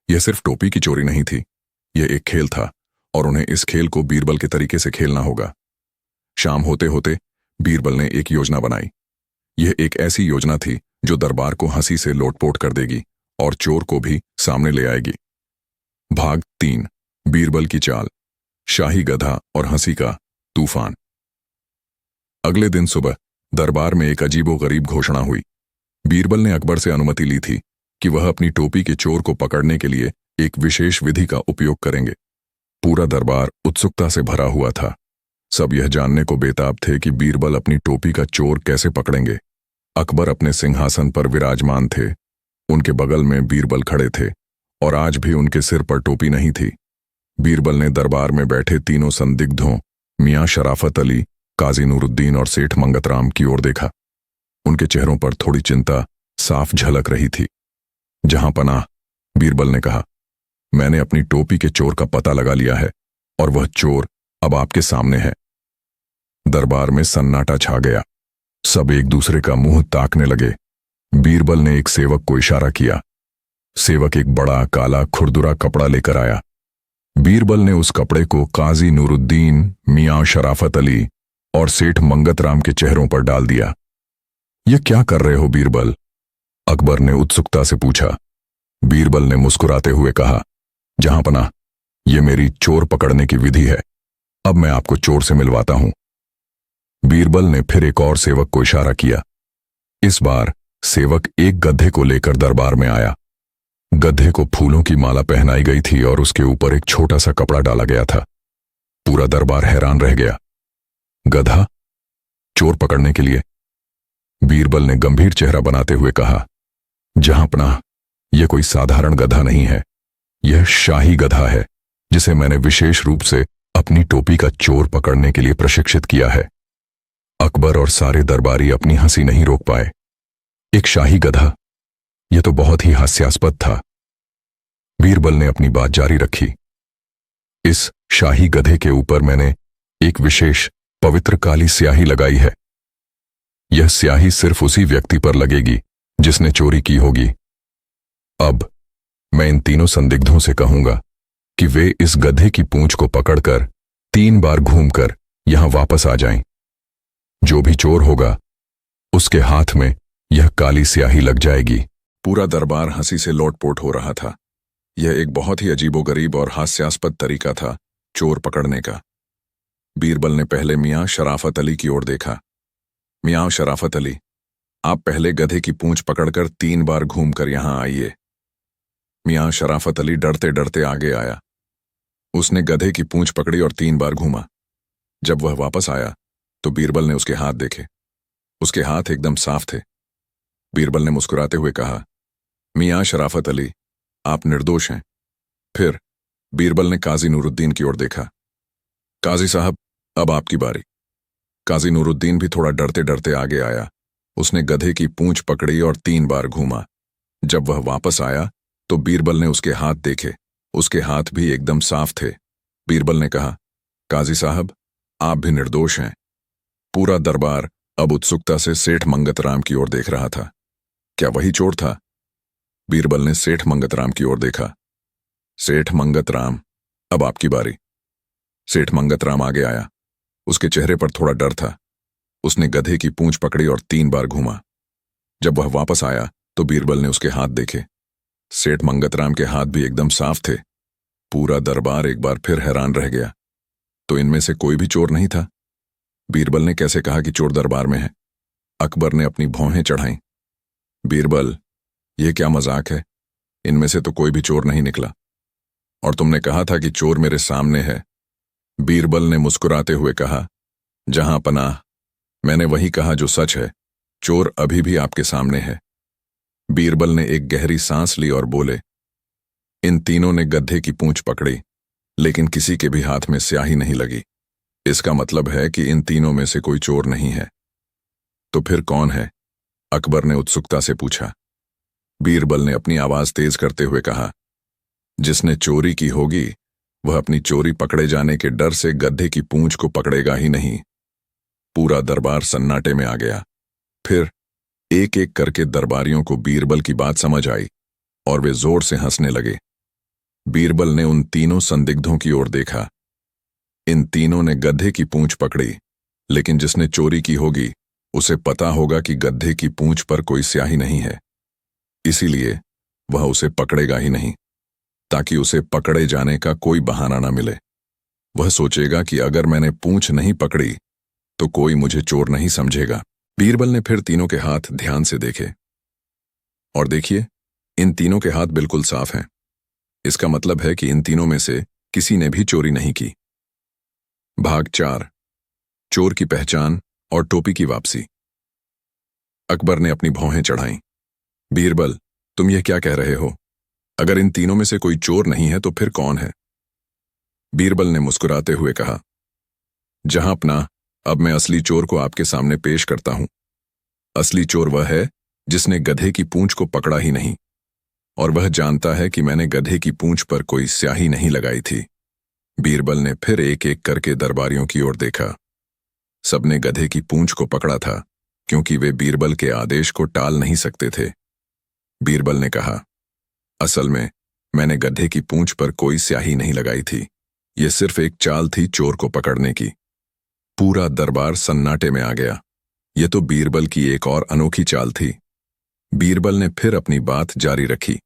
A: यह सिर्फ टोपी की चोरी नहीं थी, यह एक खेल था और उन्हें इस खेल को बीरबल के तरीके से खेलना होगा। शाम होते होते बीरबल ने एक योजना बनाई। यह एक ऐसी योजना थी जो दरबार को हंसी से लोटपोट कर देगी और चोर को भी सामने ले आएगी। भाग 3, बीरबल की चाल, शाही गधा और हंसी का तूफान। अगले दिन सुबह दरबार में एक अजीबोगरीब घोषणा हुई। बीरबल ने अकबर से अनुमति ली थी कि वह अपनी टोपी के चोर को पकड़ने के लिए एक विशेष विधि का उपयोग करेंगे। पूरा दरबार उत्सुकता से भरा हुआ था। सब यह जानने को बेताब थे कि बीरबल अपनी टोपी का चोर कैसे पकड़ेंगे। अकबर अपने सिंहासन पर विराजमान थे। उनके बगल में बीरबल खड़े थे और आज भी उनके सिर पर टोपी नहीं थी। बीरबल ने दरबार में बैठे तीनों संदिग्धों मियां शराफत अली, काजी नूरुद्दीन और सेठ मंगतराम की ओर देखा। उनके चेहरों पर थोड़ी चिंता साफ झलक रही थी। जहां पनाह, बीरबल ने कहा, मैंने अपनी टोपी के चोर का पता लगा लिया है और वह चोर अब आपके सामने है। दरबार में सन्नाटा छा गया। सब एक दूसरे का मुंह ताकने लगे। बीरबल ने एक सेवक को इशारा किया। सेवक एक बड़ा काला खुरदुरा कपड़ा लेकर आया। बीरबल ने उस कपड़े को काजी नूरुद्दीन, मियां शराफत अली और सेठ मंगतराम के चेहरों पर डाल दिया। यह क्या कर रहे हो बीरबल? अकबर ने उत्सुकता से पूछा। बीरबल ने मुस्कुराते हुए कहा, जहां पनाह, यह मेरी चोर पकड़ने की विधि है। अब मैं आपको चोर से मिलवाता हूं। बीरबल ने फिर एक और सेवक को इशारा किया। इस बार सेवक एक गधे को लेकर दरबार में आया। गधे को फूलों की माला पहनाई गई थी और उसके ऊपर एक छोटा सा कपड़ा डाला गया था। पूरा दरबार हैरान रह गया। गधा चोर पकड़ने के लिए? बीरबल ने गंभीर चेहरा बनाते हुए कहा, जहां पनाह, यह कोई साधारण गधा नहीं है। यह शाही गधा है जिसे मैंने विशेष रूप से अपनी टोपी का चोर पकड़ने के लिए प्रशिक्षित किया है। अकबर और सारे दरबारी अपनी हंसी नहीं रोक पाए। एक शाही गधा, यह तो बहुत ही हास्यास्पद था। बीरबल ने अपनी बात जारी रखी। इस शाही गधे के ऊपर मैंने एक विशेष पवित्र काली स्याही लगाई है। यह स्याही सिर्फ उसी व्यक्ति पर लगेगी जिसने चोरी की होगी। अब मैं इन तीनों संदिग्धों से कहूंगा कि वे इस गधे की पूंछ को पकड़कर 3 बार घूमकर यहां वापस आ जाएं। जो भी चोर होगा उसके हाथ में यह काली स्याही लग जाएगी। पूरा दरबार हंसी से लोटपोट हो रहा था। यह एक बहुत ही अजीबोगरीब और हास्यास्पद तरीका था चोर पकड़ने का। बीरबल ने पहले मियां शराफत अली की ओर देखा। मियां शराफत अली, आप पहले गधे की पूंछ पकड़कर 3 बार घूमकर यहां आइए। मियां शराफत अली डरते डरते आगे आया। उसने गधे की पूंछ पकड़ी और 3 बार घूमा। जब वह वापस आया तो बीरबल ने उसके हाथ देखे। उसके हाथ एकदम साफ थे। बीरबल ने मुस्कुराते हुए कहा, मियां शराफत अली, आप निर्दोष हैं। फिर बीरबल ने काजी नूरुद्दीन की ओर देखा। काजी साहब, अब आपकी बारी। काजी नूरुद्दीन भी थोड़ा डरते डरते आगे आया। उसने गधे की पूंछ पकड़ी और 3 बार घूमा। जब वह वापस आया तो बीरबल ने उसके हाथ देखे। उसके हाथ भी एकदम साफ थे। बीरबल ने कहा, काजी साहब, आप भी निर्दोष हैं। पूरा दरबार अब उत्सुकता से सेठ मंगतराम की ओर देख रहा था। क्या वही चोर था? बीरबल ने सेठ मंगतराम की ओर देखा। सेठ मंगतराम, अब आपकी बारी। सेठ मंगतराम आगे आया। उसके चेहरे पर थोड़ा डर था। उसने गधे की पूंछ पकड़ी और 3 बार घूमा। जब वह वापस आया तो बीरबल ने उसके हाथ देखे। सेठ मंगतराम के हाथ भी एकदम साफ थे। पूरा दरबार एक बार फिर हैरान रह गया। तो इनमें से कोई भी चोर नहीं था? बीरबल ने कैसे कहा कि चोर दरबार में है? अकबर ने अपनी भौहें चढ़ाईं। बीरबल, यह क्या मजाक है? इनमें से तो कोई भी चोर नहीं निकला। और तुमने कहा था कि चोर मेरे सामने है। बीरबल ने मुस्कुराते हुए कहा, जहां पनाह, मैंने वही कहा जो सच है। चोर अभी भी आपके सामने है। बीरबल ने एक गहरी सांस ली और बोले, इन तीनों ने गधे की पूंछ पकड़ी, लेकिन किसी के भी हाथ में स्याही नहीं लगी। इसका मतलब है कि इन तीनों में से कोई चोर नहीं है। तो फिर कौन है? अकबर ने उत्सुकता से पूछा। बीरबल ने अपनी आवाज तेज करते हुए कहा, जिसने चोरी की होगी वह अपनी चोरी पकड़े जाने के डर से गधे की पूंछ को पकड़ेगा ही नहीं। पूरा दरबार सन्नाटे में आ गया। फिर एक एक करके दरबारियों को बीरबल की बात समझ आई और वे जोर से हंसने लगे। बीरबल ने उन तीनों संदिग्धों की ओर देखा। इन तीनों ने गधे की पूंछ पकड़ी, लेकिन जिसने चोरी की होगी उसे पता होगा कि गधे की पूंछ पर कोई स्याही नहीं है। इसीलिए वह उसे पकड़ेगा ही नहीं, ताकि उसे पकड़े जाने का कोई बहाना न मिले। वह सोचेगा कि अगर मैंने पूंछ नहीं पकड़ी तो कोई मुझे चोर नहीं समझेगा। बीरबल ने फिर तीनों के हाथ ध्यान से देखे। और देखिए, इन तीनों के हाथ बिल्कुल साफ हैं। इसका मतलब है कि इन तीनों में से किसी ने भी चोरी नहीं की। भाग 4, चोर की पहचान और टोपी की वापसी। अकबर ने अपनी भौहें चढ़ाईं। बीरबल, तुम यह क्या कह रहे हो? अगर इन तीनों में से कोई चोर नहीं है तो फिर कौन है? बीरबल ने मुस्कुराते हुए कहा, जहां अपना, अब मैं असली चोर को आपके सामने पेश करता हूं। असली चोर वह है जिसने गधे की पूंछ को पकड़ा ही नहीं, और वह जानता है कि मैंने गधे की पूंछ पर कोई स्याही नहीं लगाई थी। बीरबल ने फिर एक एक करके दरबारियों की ओर देखा। सबने गधे की पूंछ को पकड़ा था, क्योंकि वे बीरबल के आदेश को टाल नहीं सकते थे। बीरबल ने कहा, असल में मैंने गधे की पूंछ पर कोई स्याही नहीं लगाई थी। यह सिर्फ एक चाल थी चोर को पकड़ने की। पूरा दरबार सन्नाटे में आ गया। यह तो बीरबल की एक और अनोखी चाल थी। बीरबल ने फिर अपनी बात जारी रखी।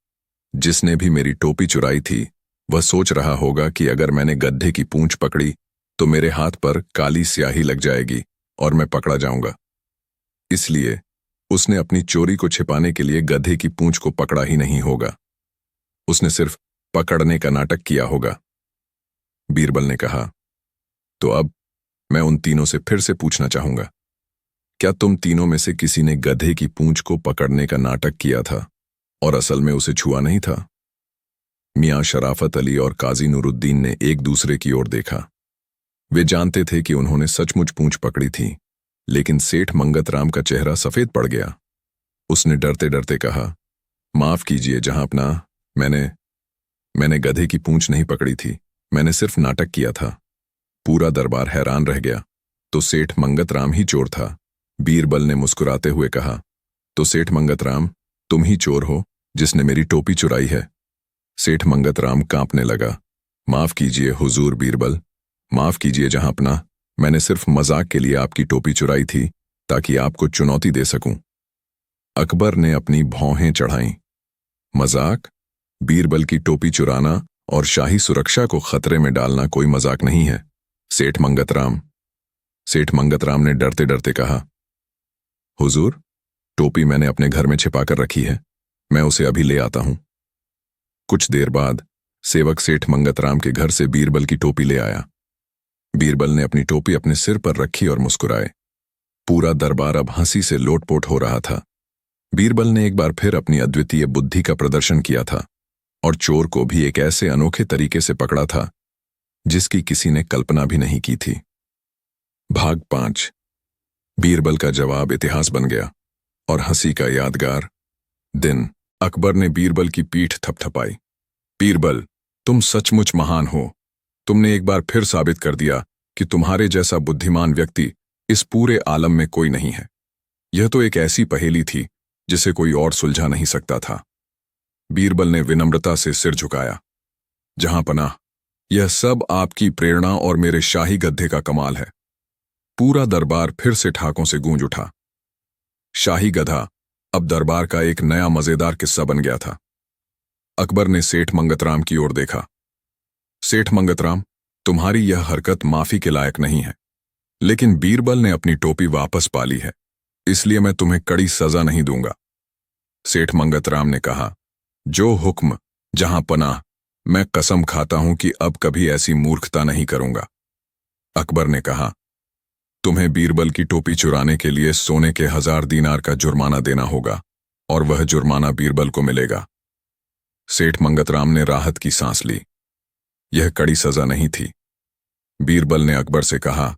A: जिसने भी मेरी टोपी चुराई थी वह सोच रहा होगा कि अगर मैंने गधे की पूंछ पकड़ी तो मेरे हाथ पर काली स्याही लग जाएगी और मैं पकड़ा जाऊंगा। इसलिए उसने अपनी चोरी को छिपाने के लिए गधे की पूंछ को पकड़ा ही नहीं होगा। उसने सिर्फ पकड़ने का नाटक किया होगा। बीरबल ने कहा, तो अब मैं उन तीनों से फिर से पूछना चाहूंगा, क्या तुम तीनों में से किसी ने गधे की पूंछ को पकड़ने का नाटक किया था और असल में उसे छुआ नहीं था? मियां शराफत अली और काजी नूरुद्दीन ने एक दूसरे की ओर देखा। वे जानते थे कि उन्होंने सचमुच पूंछ पकड़ी थी, लेकिन सेठ मंगतराम का चेहरा सफेद पड़ गया। उसने डरते डरते कहा, माफ कीजिए जहांपना, मैंने गधे की पूंछ नहीं पकड़ी थी। मैंने सिर्फ नाटक किया था। पूरा दरबार हैरान रह गया। तो सेठ मंगतराम ही चोर था? बीरबल ने मुस्कुराते हुए कहा, तो सेठ मंगतराम, तुम ही चोर हो जिसने मेरी टोपी चुराई है। सेठ मंगतराम कांपने लगा। माफ कीजिए हुजूर बीरबल, माफ कीजिए जहांपना, मैंने सिर्फ मजाक के लिए आपकी टोपी चुराई थी ताकि आपको चुनौती दे सकूं। अकबर ने अपनी भौहें चढ़ाईं। मजाक? बीरबल की टोपी चुराना और शाही सुरक्षा को खतरे में डालना कोई मजाक नहीं है सेठ मंगतराम। सेठ मंगतराम ने डरते डरते कहा, हुजूर, टोपी मैंने अपने घर में छिपाकर रखी है, मैं उसे अभी ले आता हूं। कुछ देर बाद सेवक सेठ मंगतराम के घर से बीरबल की टोपी ले आया। बीरबल ने अपनी टोपी अपने सिर पर रखी और मुस्कुराए। पूरा दरबार अब हंसी से लोटपोट हो रहा था। बीरबल ने एक बार फिर अपनी अद्वितीय बुद्धि का प्रदर्शन किया था और चोर को भी एक ऐसे अनोखे तरीके से पकड़ा था जिसकी किसी ने कल्पना भी नहीं की थी। भाग 5। बीरबल का जवाब इतिहास बन गया और हंसी का यादगार दिन। अकबर ने बीरबल की पीठ थपथपाई। बीरबल, तुम सचमुच महान हो। तुमने एक बार फिर साबित कर दिया कि तुम्हारे जैसा बुद्धिमान व्यक्ति इस पूरे आलम में कोई नहीं है। यह तो एक ऐसी पहेली थी जिसे कोई और सुलझा नहीं सकता था। बीरबल ने विनम्रता से सिर झुकाया। जहां पनाह, यह सब आपकी प्रेरणा और मेरे शाही गद्दे का कमाल है। पूरा दरबार फिर से ठाकों से गूंज उठा। शाही गधा अब दरबार का एक नया मजेदार किस्सा बन गया था। अकबर ने सेठ मंगतराम की ओर देखा। सेठ मंगतराम, तुम्हारी यह हरकत माफी के लायक नहीं है, लेकिन बीरबल ने अपनी टोपी वापस पा ली है, इसलिए मैं तुम्हें कड़ी सजा नहीं दूंगा। सेठ मंगतराम ने कहा, जो हुक्म, जहां पनाह, मैं कसम खाता हूं कि अब कभी ऐसी मूर्खता नहीं करूंगा। अकबर ने कहा, तुम्हें बीरबल की टोपी चुराने के लिए सोने के 1000 दीनार का जुर्माना देना होगा और वह जुर्माना बीरबल को मिलेगा। सेठ मंगतराम ने राहत की सांस ली। यह कड़ी सजा नहीं थी। बीरबल ने अकबर से कहा,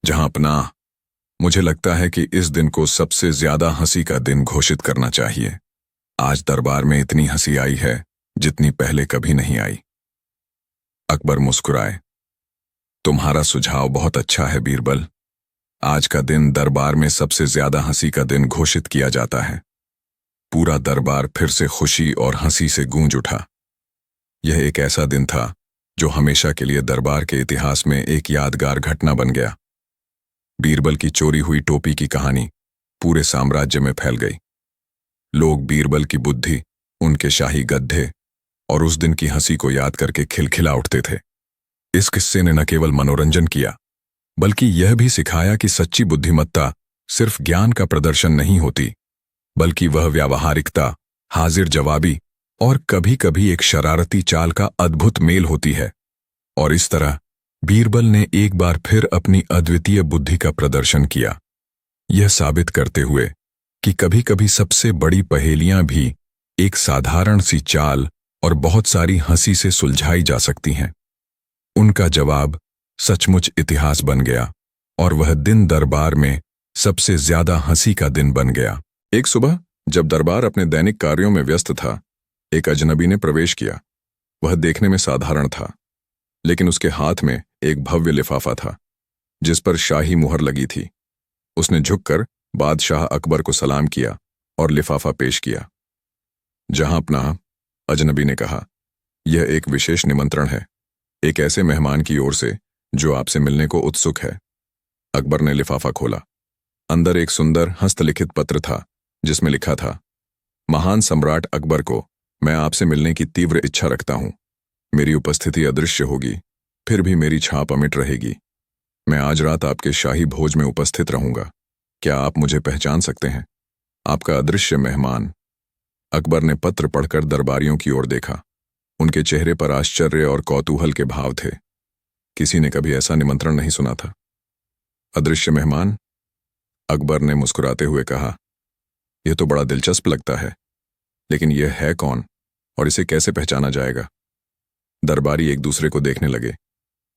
A: जहां पनाह, मुझे लगता है कि इस दिन को सबसे ज्यादा हंसी का दिन घोषित करना चाहिए। आज दरबार में इतनी हंसी आई है जितनी पहले कभी नहीं आई। अकबर मुस्कुराए। तुम्हारा सुझाव बहुत अच्छा है बीरबल। आज का दिन दरबार में सबसे ज्यादा हंसी का दिन घोषित किया जाता है। पूरा दरबार फिर से खुशी और हंसी से गूंज उठा। यह एक ऐसा दिन था जो हमेशा के लिए दरबार के इतिहास में एक यादगार घटना बन गया। बीरबल की चोरी हुई टोपी की कहानी पूरे साम्राज्य में फैल गई। लोग बीरबल की बुद्धि, उनके शाही गद्दे और उस दिन की हंसी को याद करके खिलखिला उठते थे। इस किस्से ने न केवल मनोरंजन किया, बल्कि यह भी सिखाया कि सच्ची बुद्धिमत्ता सिर्फ ज्ञान का प्रदर्शन नहीं होती, बल्कि वह व्यावहारिकता, हाजिर जवाबी और कभी-कभी एक शरारती चाल का अद्भुत मेल होती है। और इस तरह बीरबल ने एक बार फिर अपनी अद्वितीय बुद्धि का प्रदर्शन किया, यह साबित करते हुए कि कभी-कभी सबसे बड़ी पहेलियां भी एक साधारण सी चाल और बहुत सारी हंसी से सुलझाई जा सकती हैं। उनका जवाब सचमुच इतिहास बन गया और वह दिन दरबार में सबसे ज्यादा हंसी का दिन बन गया। एक सुबह जब दरबार अपने दैनिक कार्यों में व्यस्त था, एक अजनबी ने प्रवेश किया। वह देखने में साधारण था, लेकिन उसके हाथ में एक भव्य लिफाफा था जिस पर शाही मुहर लगी थी। उसने झुककर बादशाह अकबर को सलाम किया और लिफाफा पेश किया। जहां पनाह, अजनबी ने कहा, यह एक विशेष निमंत्रण है, एक ऐसे मेहमान की ओर से जो आपसे मिलने को उत्सुक है। अकबर ने लिफाफा खोला। अंदर एक सुंदर हस्तलिखित पत्र था जिसमें लिखा था, महान सम्राट अकबर को मैं आपसे मिलने की तीव्र इच्छा रखता हूं। मेरी उपस्थिति अदृश्य होगी, फिर भी मेरी छाप अमिट रहेगी। मैं आज रात आपके शाही भोज में उपस्थित रहूंगा। क्या आप मुझे पहचान सकते हैं? आपका अदृश्य मेहमान। अकबर ने पत्र पढ़कर दरबारियों की ओर देखा। उनके चेहरे पर आश्चर्य और कौतूहल के भाव थे। किसी ने कभी ऐसा निमंत्रण नहीं सुना था। अदृश्य मेहमान? अकबर ने मुस्कुराते हुए कहा, यह तो बड़ा दिलचस्प लगता है, लेकिन यह है कौन और इसे कैसे पहचाना जाएगा? दरबारी एक दूसरे को देखने लगे।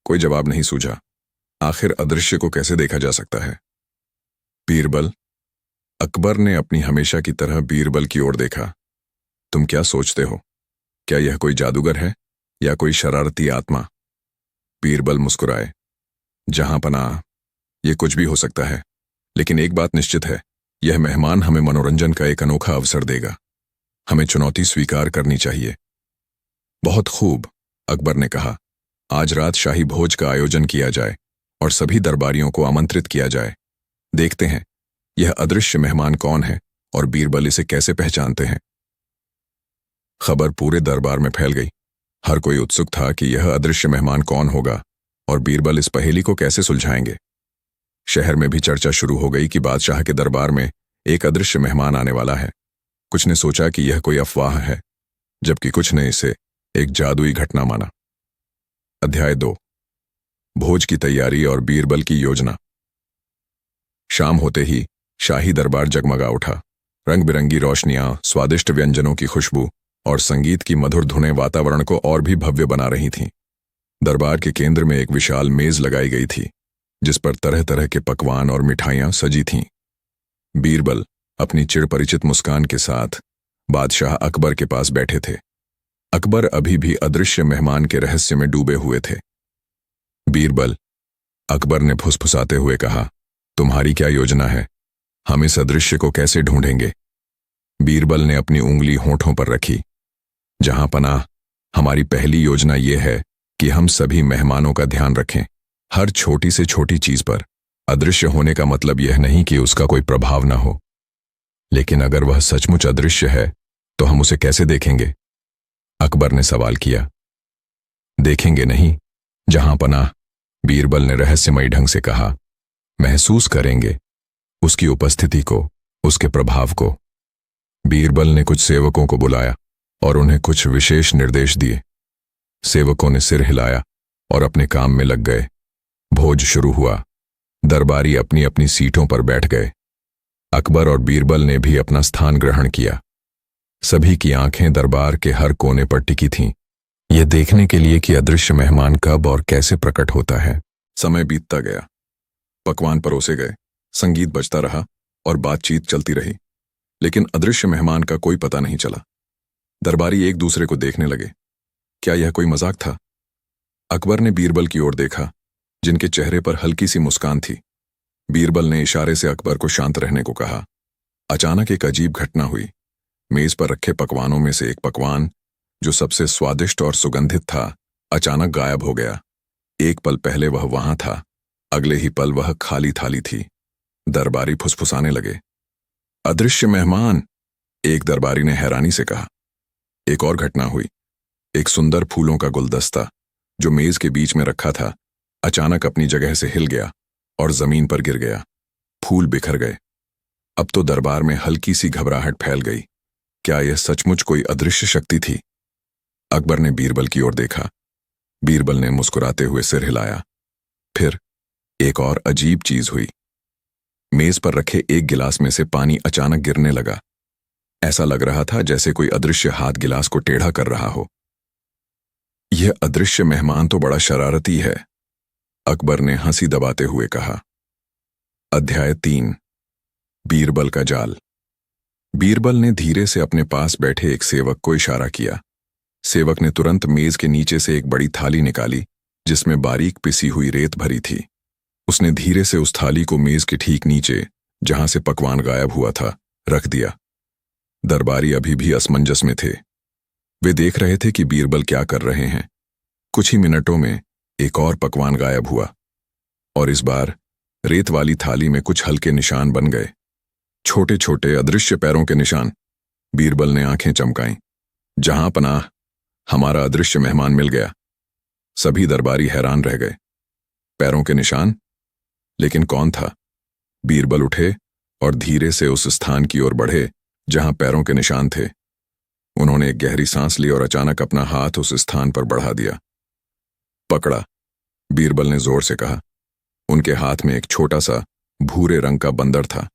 A: कोई जवाब नहीं सूझा। आखिर अदृश्य को कैसे देखा जा सकता है? बीरबल। अकबर ने अपनी हमेशा की तरह बीरबल की ओर देखा। तुम क्या सोचते हो? क्या यह कोई जादूगर है या कोई शरारती आत्मा? बीरबल मुस्कुराए। जहां पनाह, यह कुछ भी हो सकता है, लेकिन एक बात निश्चित है, यह मेहमान हमें मनोरंजन का एक अनोखा अवसर देगा। हमें चुनौती स्वीकार करनी चाहिए। बहुत खूब, अकबर ने कहा, आज रात शाही भोज का आयोजन किया जाए और सभी दरबारियों को आमंत्रित किया जाए। देखते हैं यह अदृश्य मेहमान कौन है और बीरबल इसे कैसे पहचानते हैं। खबर पूरे दरबार में फैल गई। हर कोई उत्सुक था कि यह अदृश्य मेहमान कौन होगा और बीरबल इस पहेली को कैसे सुलझाएंगे। शहर में भी चर्चा शुरू हो गई कि बादशाह के दरबार में एक अदृश्य मेहमान आने वाला है। कुछ ने सोचा कि यह कोई अफवाह है, जबकि कुछ ने इसे एक जादुई घटना माना। अध्याय 2। भोज की तैयारी और बीरबल की योजना। शाम होते ही शाही दरबार जगमगा उठा। रंग बिरंगी रोशनियां, स्वादिष्ट व्यंजनों की खुशबू और संगीत की मधुर धुनें वातावरण को और भी भव्य बना रही थीं। दरबार के केंद्र में एक विशाल मेज लगाई गई थी, जिस पर तरह तरह के पकवान और मिठाइयां सजी थीं। बीरबल अपनी चिरपरिचित मुस्कान के साथ बादशाह अकबर के पास बैठे थे। अकबर अभी भी अदृश्य मेहमान के रहस्य में डूबे हुए थे। बीरबल, अकबर ने फुसफुसाते हुए कहा, तुम्हारी क्या योजना है? हम इस अदृश्य को कैसे ढूंढेंगे? बीरबल ने अपनी उंगली होठों पर रखी। जहां पनाह, हमारी पहली योजना यह है कि हम सभी मेहमानों का ध्यान रखें। हर छोटी से छोटी चीज पर अदृश्य होने का मतलब यह नहीं कि उसका कोई प्रभाव न हो, लेकिन अगर वह सचमुच अदृश्य है तो हम उसे कैसे देखेंगे? अकबर ने सवाल किया। देखेंगे नहीं, जहां पनाह, बीरबल ने रहस्यमयी ढंग से कहा, महसूस करेंगे उसकी उपस्थिति को, उसके प्रभाव को। बीरबल ने कुछ सेवकों को बुलाया और उन्हें कुछ विशेष निर्देश दिए। सेवकों ने सिर हिलाया और अपने काम में लग गए। भोज शुरू हुआ। दरबारी अपनी अपनी सीटों पर बैठ गए। अकबर और बीरबल ने भी अपना स्थान ग्रहण किया। सभी की आंखें दरबार के हर कोने पर टिकी थीं, यह देखने के लिए कि अदृश्य मेहमान कब और कैसे प्रकट होता है। समय बीतता गया। पकवान परोसे गए, संगीत बजता रहा और बातचीत चलती रही, लेकिन अदृश्य मेहमान का कोई पता नहीं चला। दरबारी एक दूसरे को देखने लगे। क्या यह कोई मजाक था? अकबर ने बीरबल की ओर देखा, जिनके चेहरे पर हल्की सी मुस्कान थी। बीरबल ने इशारे से अकबर को शांत रहने को कहा। अचानक एक अजीब घटना हुई। मेज पर रखे पकवानों में से एक पकवान, जो सबसे स्वादिष्ट और सुगंधित था, अचानक गायब हो गया। एक पल पहले वह वहां था, अगले ही पल वह खाली थाली थी। दरबारी फुसफुसाने लगे। अदृश्य मेहमान, एक दरबारी ने हैरानी से कहा। एक और घटना हुई। एक सुंदर फूलों का गुलदस्ता, जो मेज के बीच में रखा था, अचानक अपनी जगह से हिल गया और जमीन पर गिर गया। फूल बिखर गए। अब तो दरबार में हल्की सी घबराहट फैल गई। क्या यह सचमुच कोई अदृश्य शक्ति थी? अकबर ने बीरबल की ओर देखा। बीरबल ने मुस्कुराते हुए सिर हिलाया। फिर एक और अजीब चीज हुई। मेज पर रखे एक गिलास में से पानी अचानक गिरने लगा। ऐसा लग रहा था जैसे कोई अदृश्य हाथ गिलास को टेढ़ा कर रहा हो। यह अदृश्य मेहमान तो बड़ा शरारती है, अकबर ने हंसी दबाते हुए कहा। अध्याय 3, बीरबल का जाल। बीरबल ने धीरे से अपने पास बैठे एक सेवक को इशारा किया। सेवक ने तुरंत मेज के नीचे से एक बड़ी थाली निकाली, जिसमें बारीक पिसी हुई रेत भरी थी। उसने धीरे से उस थाली को मेज के ठीक नीचे, जहां से पकवान गायब हुआ था, रख दिया। दरबारी अभी भी असमंजस में थे। वे देख रहे थे कि बीरबल क्या कर रहे हैं। कुछ ही मिनटों में एक और पकवान गायब हुआ, और इस बार रेत वाली थाली में कुछ हल्के निशान बन गए, छोटे छोटे अदृश्य पैरों के निशान। बीरबल ने आंखें चमकाईं। जहां पनाह, हमारा अदृश्य मेहमान मिल गया। सभी दरबारी हैरान रह गए। पैरों के निशान? लेकिन कौन था? बीरबल उठे और धीरे से उस स्थान की ओर बढ़े जहां पैरों के निशान थे। उन्होंने एक गहरी सांस ली और अचानक अपना हाथ उस स्थान पर बढ़ा दिया। पकड़ा, बीरबल ने जोर से कहा। उनके हाथ में एक छोटा सा भूरे रंग का बंदर था।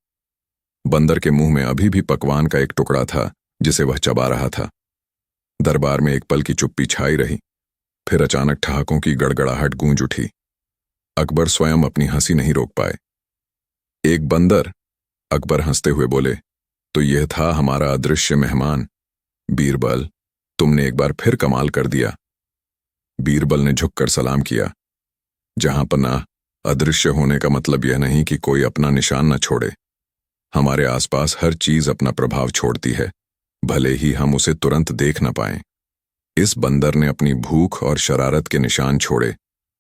A: बंदर के मुंह में अभी भी पकवान का एक टुकड़ा था, जिसे वह चबा रहा था। दरबार में एक पल की चुप्पी छाई रही। फिर अचानक ठहाकों की गड़गड़ाहट गूंज उठी। अकबर स्वयं अपनी हंसी नहीं रोक पाए। एक बंदर, अकबर हंसते हुए बोले, तो यह था हमारा अदृश्य मेहमान। बीरबल, तुमने एक बार फिर कमाल कर दिया। बीरबल ने झुककर सलाम किया। जहां पनाह, अदृश्य होने का मतलब यह नहीं कि कोई अपना निशान न छोड़े। हमारे आसपास हर चीज अपना प्रभाव छोड़ती है, भले ही हम उसे तुरंत देख न पाएं। इस बंदर ने अपनी भूख और शरारत के निशान छोड़े,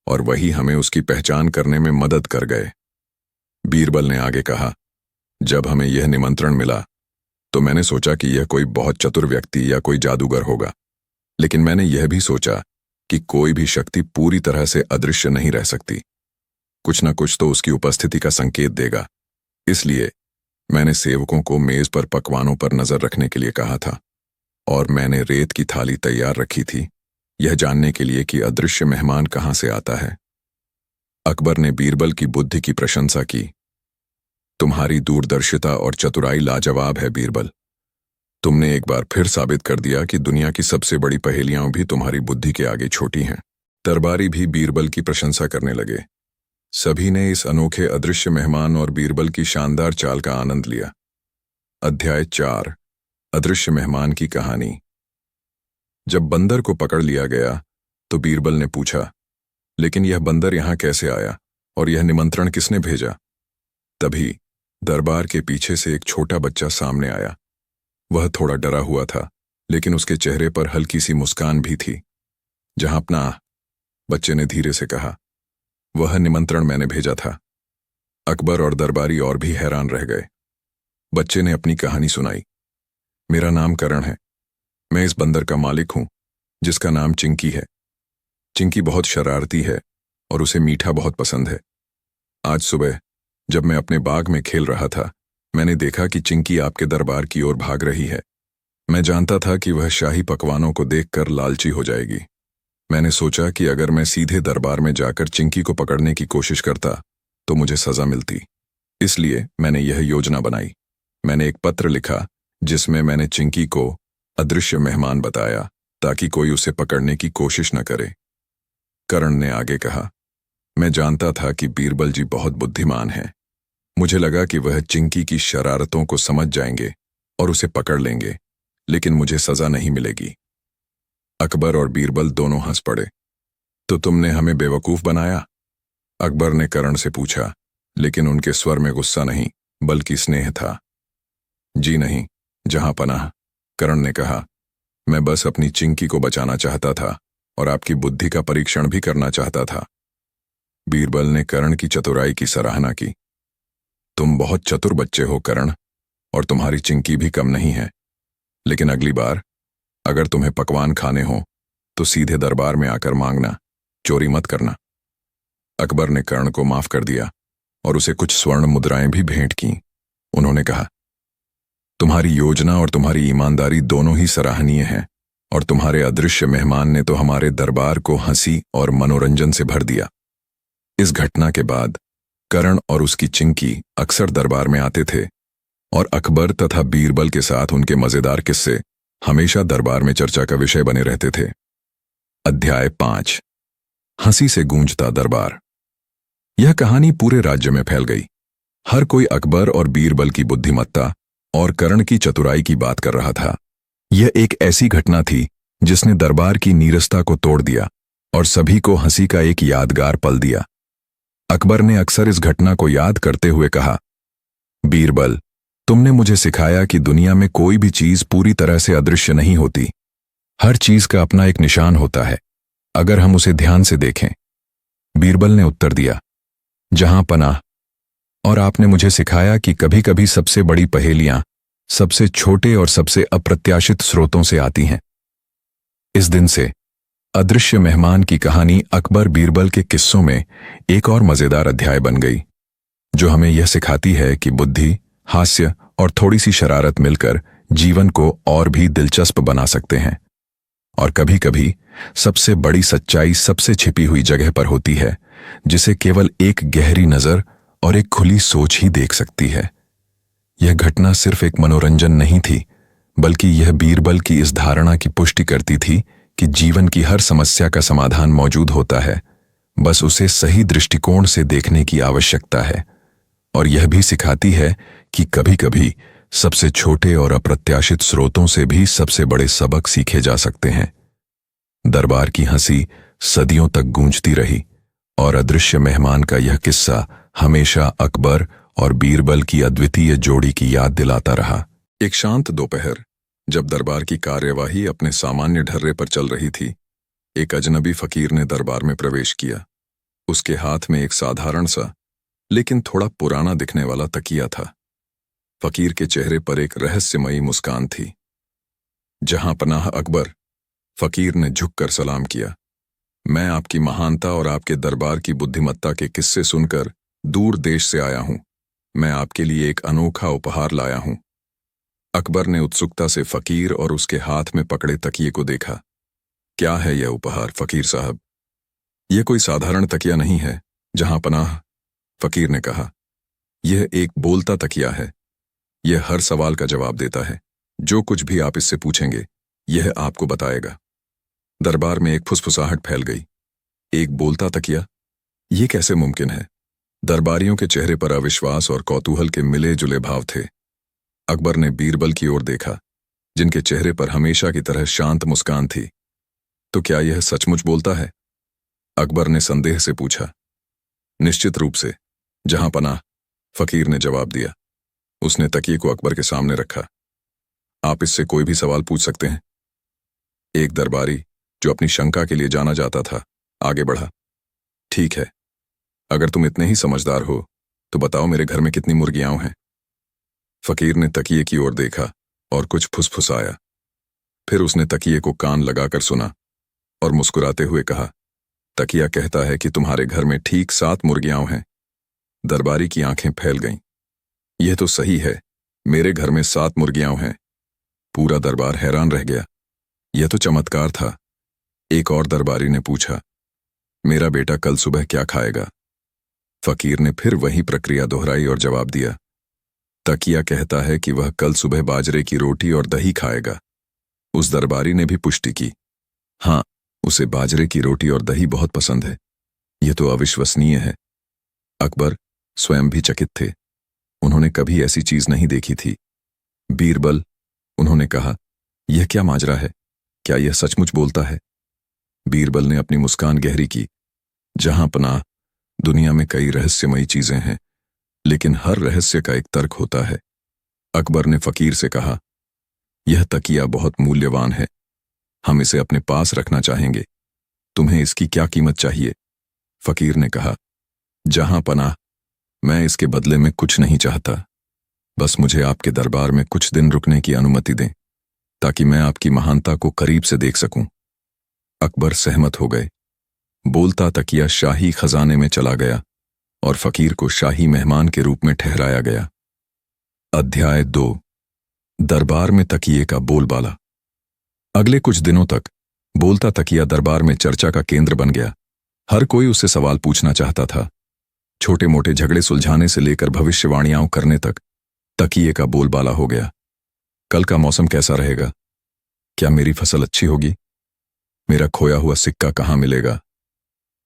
A: और वही हमें उसकी पहचान करने में मदद कर गए। बीरबल ने आगे कहा, जब हमें यह निमंत्रण मिला तो मैंने सोचा कि यह कोई बहुत चतुर व्यक्ति या कोई जादूगर होगा, लेकिन मैंने यह भी सोचा कि कोई भी शक्ति पूरी तरह से अदृश्य नहीं रह सकती। कुछ न कुछ तो उसकी उपस्थिति का संकेत देगा। इसलिए मैंने सेवकों को मेज पर पकवानों पर नजर रखने के लिए कहा था, और मैंने रेत की थाली तैयार रखी थी, यह जानने के लिए कि अदृश्य मेहमान कहां से आता है। अकबर ने बीरबल की बुद्धि की प्रशंसा की। तुम्हारी दूरदर्शिता और चतुराई लाजवाब है बीरबल। तुमने एक बार फिर साबित कर दिया कि दुनिया की सबसे बड़ी पहेलियां भी तुम्हारी बुद्धि के आगे छोटी हैं। दरबारी भी बीरबल की प्रशंसा करने लगे। सभी ने इस अनोखे अदृश्य मेहमान और बीरबल की शानदार चाल का आनंद लिया। अध्याय 4 अदृश्य मेहमान की कहानी। जब बंदर को पकड़ लिया गया तो बीरबल ने पूछा, लेकिन यह बंदर यहां कैसे आया और यह निमंत्रण किसने भेजा? तभी दरबार के पीछे से एक छोटा बच्चा सामने आया। वह थोड़ा डरा हुआ था, लेकिन उसके चेहरे पर हल्की सी मुस्कान भी थी। जहां अपना, बच्चे ने धीरे से कहा। वह निमंत्रण मैंने भेजा था। अकबर और दरबारी और भी हैरान रह गए। बच्चे ने अपनी कहानी सुनाई। मेरा नाम करण है। मैं इस बंदर का मालिक हूं, जिसका नाम चिंकी है। चिंकी बहुत शरारती है और उसे मीठा बहुत पसंद है। आज सुबह जब मैं अपने बाग में खेल रहा था, मैंने देखा कि चिंकी आपके दरबार की ओर भाग रही है। मैं जानता था कि वह शाही पकवानों को देखकर लालची हो जाएगी। मैंने सोचा कि अगर मैं सीधे दरबार में जाकर चिंकी को पकड़ने की कोशिश करता तो मुझे सजा मिलती। इसलिए मैंने यह योजना बनाई। मैंने एक पत्र लिखा जिसमें मैंने चिंकी को अदृश्य मेहमान बताया, ताकि कोई उसे पकड़ने की कोशिश न करे। करण ने आगे कहा, मैं जानता था कि बीरबल जी बहुत बुद्धिमान हैं। मुझे लगा कि वह चिंकी की शरारतों को समझ जाएंगे और उसे पकड़ लेंगे, लेकिन मुझे सजा नहीं मिलेगी। अकबर और बीरबल दोनों हंस पड़े। तो तुमने हमें बेवकूफ बनाया? अकबर ने करण से पूछा, लेकिन उनके स्वर में गुस्सा नहीं बल्कि स्नेह था। जी नहीं, जहां पनाह, करण ने कहा। मैं बस अपनी चिंकी को बचाना चाहता था और आपकी बुद्धि का परीक्षण भी करना चाहता था। बीरबल ने करण की चतुराई की सराहना की। तुम बहुत चतुर बच्चे हो करण, और तुम्हारी चिंकी भी कम नहीं है। लेकिन अगली बार अगर तुम्हें पकवान खाने हो तो सीधे दरबार में आकर मांगना, चोरी मत करना। अकबर ने कर्ण को माफ कर दिया और उसे कुछ स्वर्ण मुद्राएं भी भेंट की। उन्होंने कहा, तुम्हारी योजना और तुम्हारी ईमानदारी दोनों ही सराहनीय हैं, और तुम्हारे अदृश्य मेहमान ने तो हमारे दरबार को हंसी और मनोरंजन से भर दिया। इस घटना के बाद कर्ण और उसकी चिंकी अक्सर दरबार में आते थे, और अकबर तथा बीरबल के साथ उनके मजेदार किस्से हमेशा दरबार में चर्चा का विषय बने रहते थे। अध्याय 5 हंसी से गूंजता दरबार। यह कहानी पूरे राज्य में फैल गई। हर कोई अकबर और बीरबल की बुद्धिमत्ता और कर्ण की चतुराई की बात कर रहा था। यह एक ऐसी घटना थी जिसने दरबार की नीरसता को तोड़ दिया और सभी को हंसी का एक यादगार पल दिया। अकबर ने अक्सर इस घटना को याद करते हुए कहा, बीरबल, तुमने मुझे सिखाया कि दुनिया में कोई भी चीज पूरी तरह से अदृश्य नहीं होती। हर चीज का अपना एक निशान होता है, अगर हम उसे ध्यान से देखें। बीरबल ने उत्तर दिया, जहां पनाह, और आपने मुझे सिखाया कि कभी कभी सबसे बड़ी पहेलियां सबसे छोटे और सबसे अप्रत्याशित स्रोतों से आती हैं। इस दिन से अदृश्य मेहमान की कहानी अकबर बीरबल के किस्सों में एक और मजेदार अध्याय बन गई, जो हमें यह सिखाती है कि बुद्धि, हास्य और थोड़ी सी शरारत मिलकर जीवन को और भी दिलचस्प बना सकते हैं। और कभी कभी सबसे बड़ी सच्चाई सबसे छिपी हुई जगह पर होती है, जिसे केवल एक गहरी नजर और एक खुली सोच ही देख सकती है। यह घटना सिर्फ एक मनोरंजन नहीं थी, बल्कि यह बीरबल की इस धारणा की पुष्टि करती थी कि जीवन की हर समस्या का समाधान मौजूद होता है, बस उसे सही दृष्टिकोण से देखने की आवश्यकता है। और यह भी सिखाती है कि कभी-कभी सबसे छोटे और अप्रत्याशित स्रोतों से भी सबसे बड़े सबक सीखे जा सकते हैं। दरबार की हंसी सदियों तक गूंजती रही, और अदृश्य मेहमान का यह किस्सा हमेशा अकबर और बीरबल की अद्वितीय जोड़ी की याद दिलाता रहा। एक शांत दोपहर, जब दरबार की कार्यवाही अपने सामान्य ढर्रे पर चल रही थी, एक अजनबी फकीर ने दरबार में प्रवेश किया। उसके हाथ में एक साधारण सा लेकिन थोड़ा पुराना दिखने वाला तकिया था। फकीर के चेहरे पर एक रहस्यमयी मुस्कान थी। जहां पनाह अकबर, फकीर ने झुककर सलाम किया। मैं आपकी महानता और आपके दरबार की बुद्धिमत्ता के किस्से सुनकर दूर देश से आया हूं। मैं आपके लिए एक अनोखा उपहार लाया हूं। अकबर ने उत्सुकता से फकीर और उसके हाथ में पकड़े तकिए को देखा। क्या है यह उपहार फकीर साहब? यह कोई साधारण तकिया नहीं है, जहां पनाह, फकीर ने कहा, यह एक बोलता तकिया है। यह हर सवाल का जवाब देता है। जो कुछ भी आप इससे पूछेंगे, यह आपको बताएगा। दरबार में एक फुसफुसाहट फैल गई। एक बोलता तकिया? ये कैसे मुमकिन है? दरबारियों के चेहरे पर अविश्वास और कौतूहल के मिले जुले भाव थे। अकबर ने बीरबल की ओर देखा, जिनके चेहरे पर हमेशा की तरह शांत मुस्कान थी। तो क्या यह सचमुच बोलता है? अकबर ने संदेह से पूछा। निश्चित रूप से, जहां पनाह, फकीर ने जवाब दिया। उसने तकिए को अकबर के सामने रखा। आप इससे कोई भी सवाल पूछ सकते हैं। एक दरबारी, जो अपनी शंका के लिए जाना जाता था, आगे बढ़ा। ठीक है, अगर तुम इतने ही समझदार हो तो बताओ मेरे घर में कितनी मुर्गियां हैं। फकीर ने तकिए की ओर देखा और कुछ फुसफुसाया। फिर उसने तकिए को कान लगाकर सुना और मुस्कुराते हुए कहा, तकिया कहता है कि तुम्हारे घर में ठीक 7 मुर्गियां हैं। दरबारी की आंखें फैल गईं। यह तो सही है, मेरे घर में 7 मुर्गियां हैं। पूरा दरबार हैरान रह गया। यह तो चमत्कार था। एक और दरबारी ने पूछा, मेरा बेटा कल सुबह क्या खाएगा? फकीर ने फिर वही प्रक्रिया दोहराई और जवाब दिया, तकिया कहता है कि वह कल सुबह बाजरे की रोटी और दही खाएगा। उस दरबारी ने भी पुष्टि की, हाँ, उसे बाजरे की रोटी और दही बहुत पसंद है। यह तो अविश्वसनीय है। अकबर स्वयं भी चकित थे। उन्होंने कभी ऐसी चीज नहीं देखी थी। बीरबल, उन्होंने कहा, यह क्या माजरा है? क्या यह सचमुच बोलता है? बीरबल ने अपनी मुस्कान गहरी की। जहां पनाह, दुनिया में कई रहस्यमयी चीजें हैं, लेकिन हर रहस्य का एक तर्क होता है। अकबर ने फकीर से कहा, यह तकिया बहुत मूल्यवान है। हम इसे अपने पास रखना चाहेंगे। तुम्हें इसकी क्या कीमत चाहिए? फकीर ने कहा, जहां पनाह, मैं इसके बदले में कुछ नहीं चाहता। बस मुझे आपके दरबार में कुछ दिन रुकने की अनुमति दें, ताकि मैं आपकी महानता को करीब से देख सकूं। अकबर सहमत हो गए। बोलता तकिया शाही खजाने में चला गया और फकीर को शाही मेहमान के रूप में ठहराया गया। अध्याय 2, दरबार में तकिए का बोलबाला। अगले कुछ दिनों तक बोलता तकिया दरबार में चर्चा का केंद्र बन गया। हर कोई उससे सवाल पूछना चाहता था। छोटे मोटे झगड़े सुलझाने से लेकर भविष्यवाणियां करने तक तकिए का बोलबाला हो गया। कल का मौसम कैसा रहेगा? क्या मेरी फसल अच्छी होगी? मेरा खोया हुआ सिक्का कहां मिलेगा?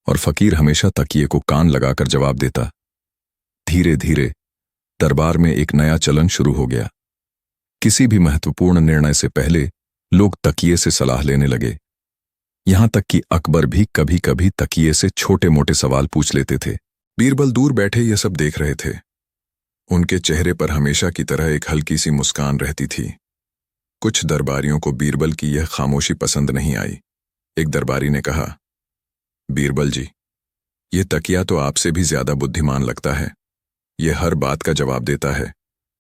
A: और फकीर हमेशा तकिए को कान लगाकर जवाब देता। धीरे धीरे दरबार में एक नया चलन शुरू हो गया। किसी भी महत्वपूर्ण निर्णय से पहले लोग तकिए से सलाह लेने लगे। यहां तक कि अकबर भी कभी कभी तकिए से छोटे मोटे सवाल पूछ लेते थे। बीरबल दूर बैठे यह सब देख रहे थे। उनके चेहरे पर हमेशा की तरह एक हल्की सी मुस्कान रहती थी। कुछ दरबारियों को बीरबल की यह खामोशी पसंद नहीं आई। एक दरबारी ने कहा, बीरबल जी, यह तकिया तो आपसे भी ज्यादा बुद्धिमान लगता है। यह हर बात का जवाब देता है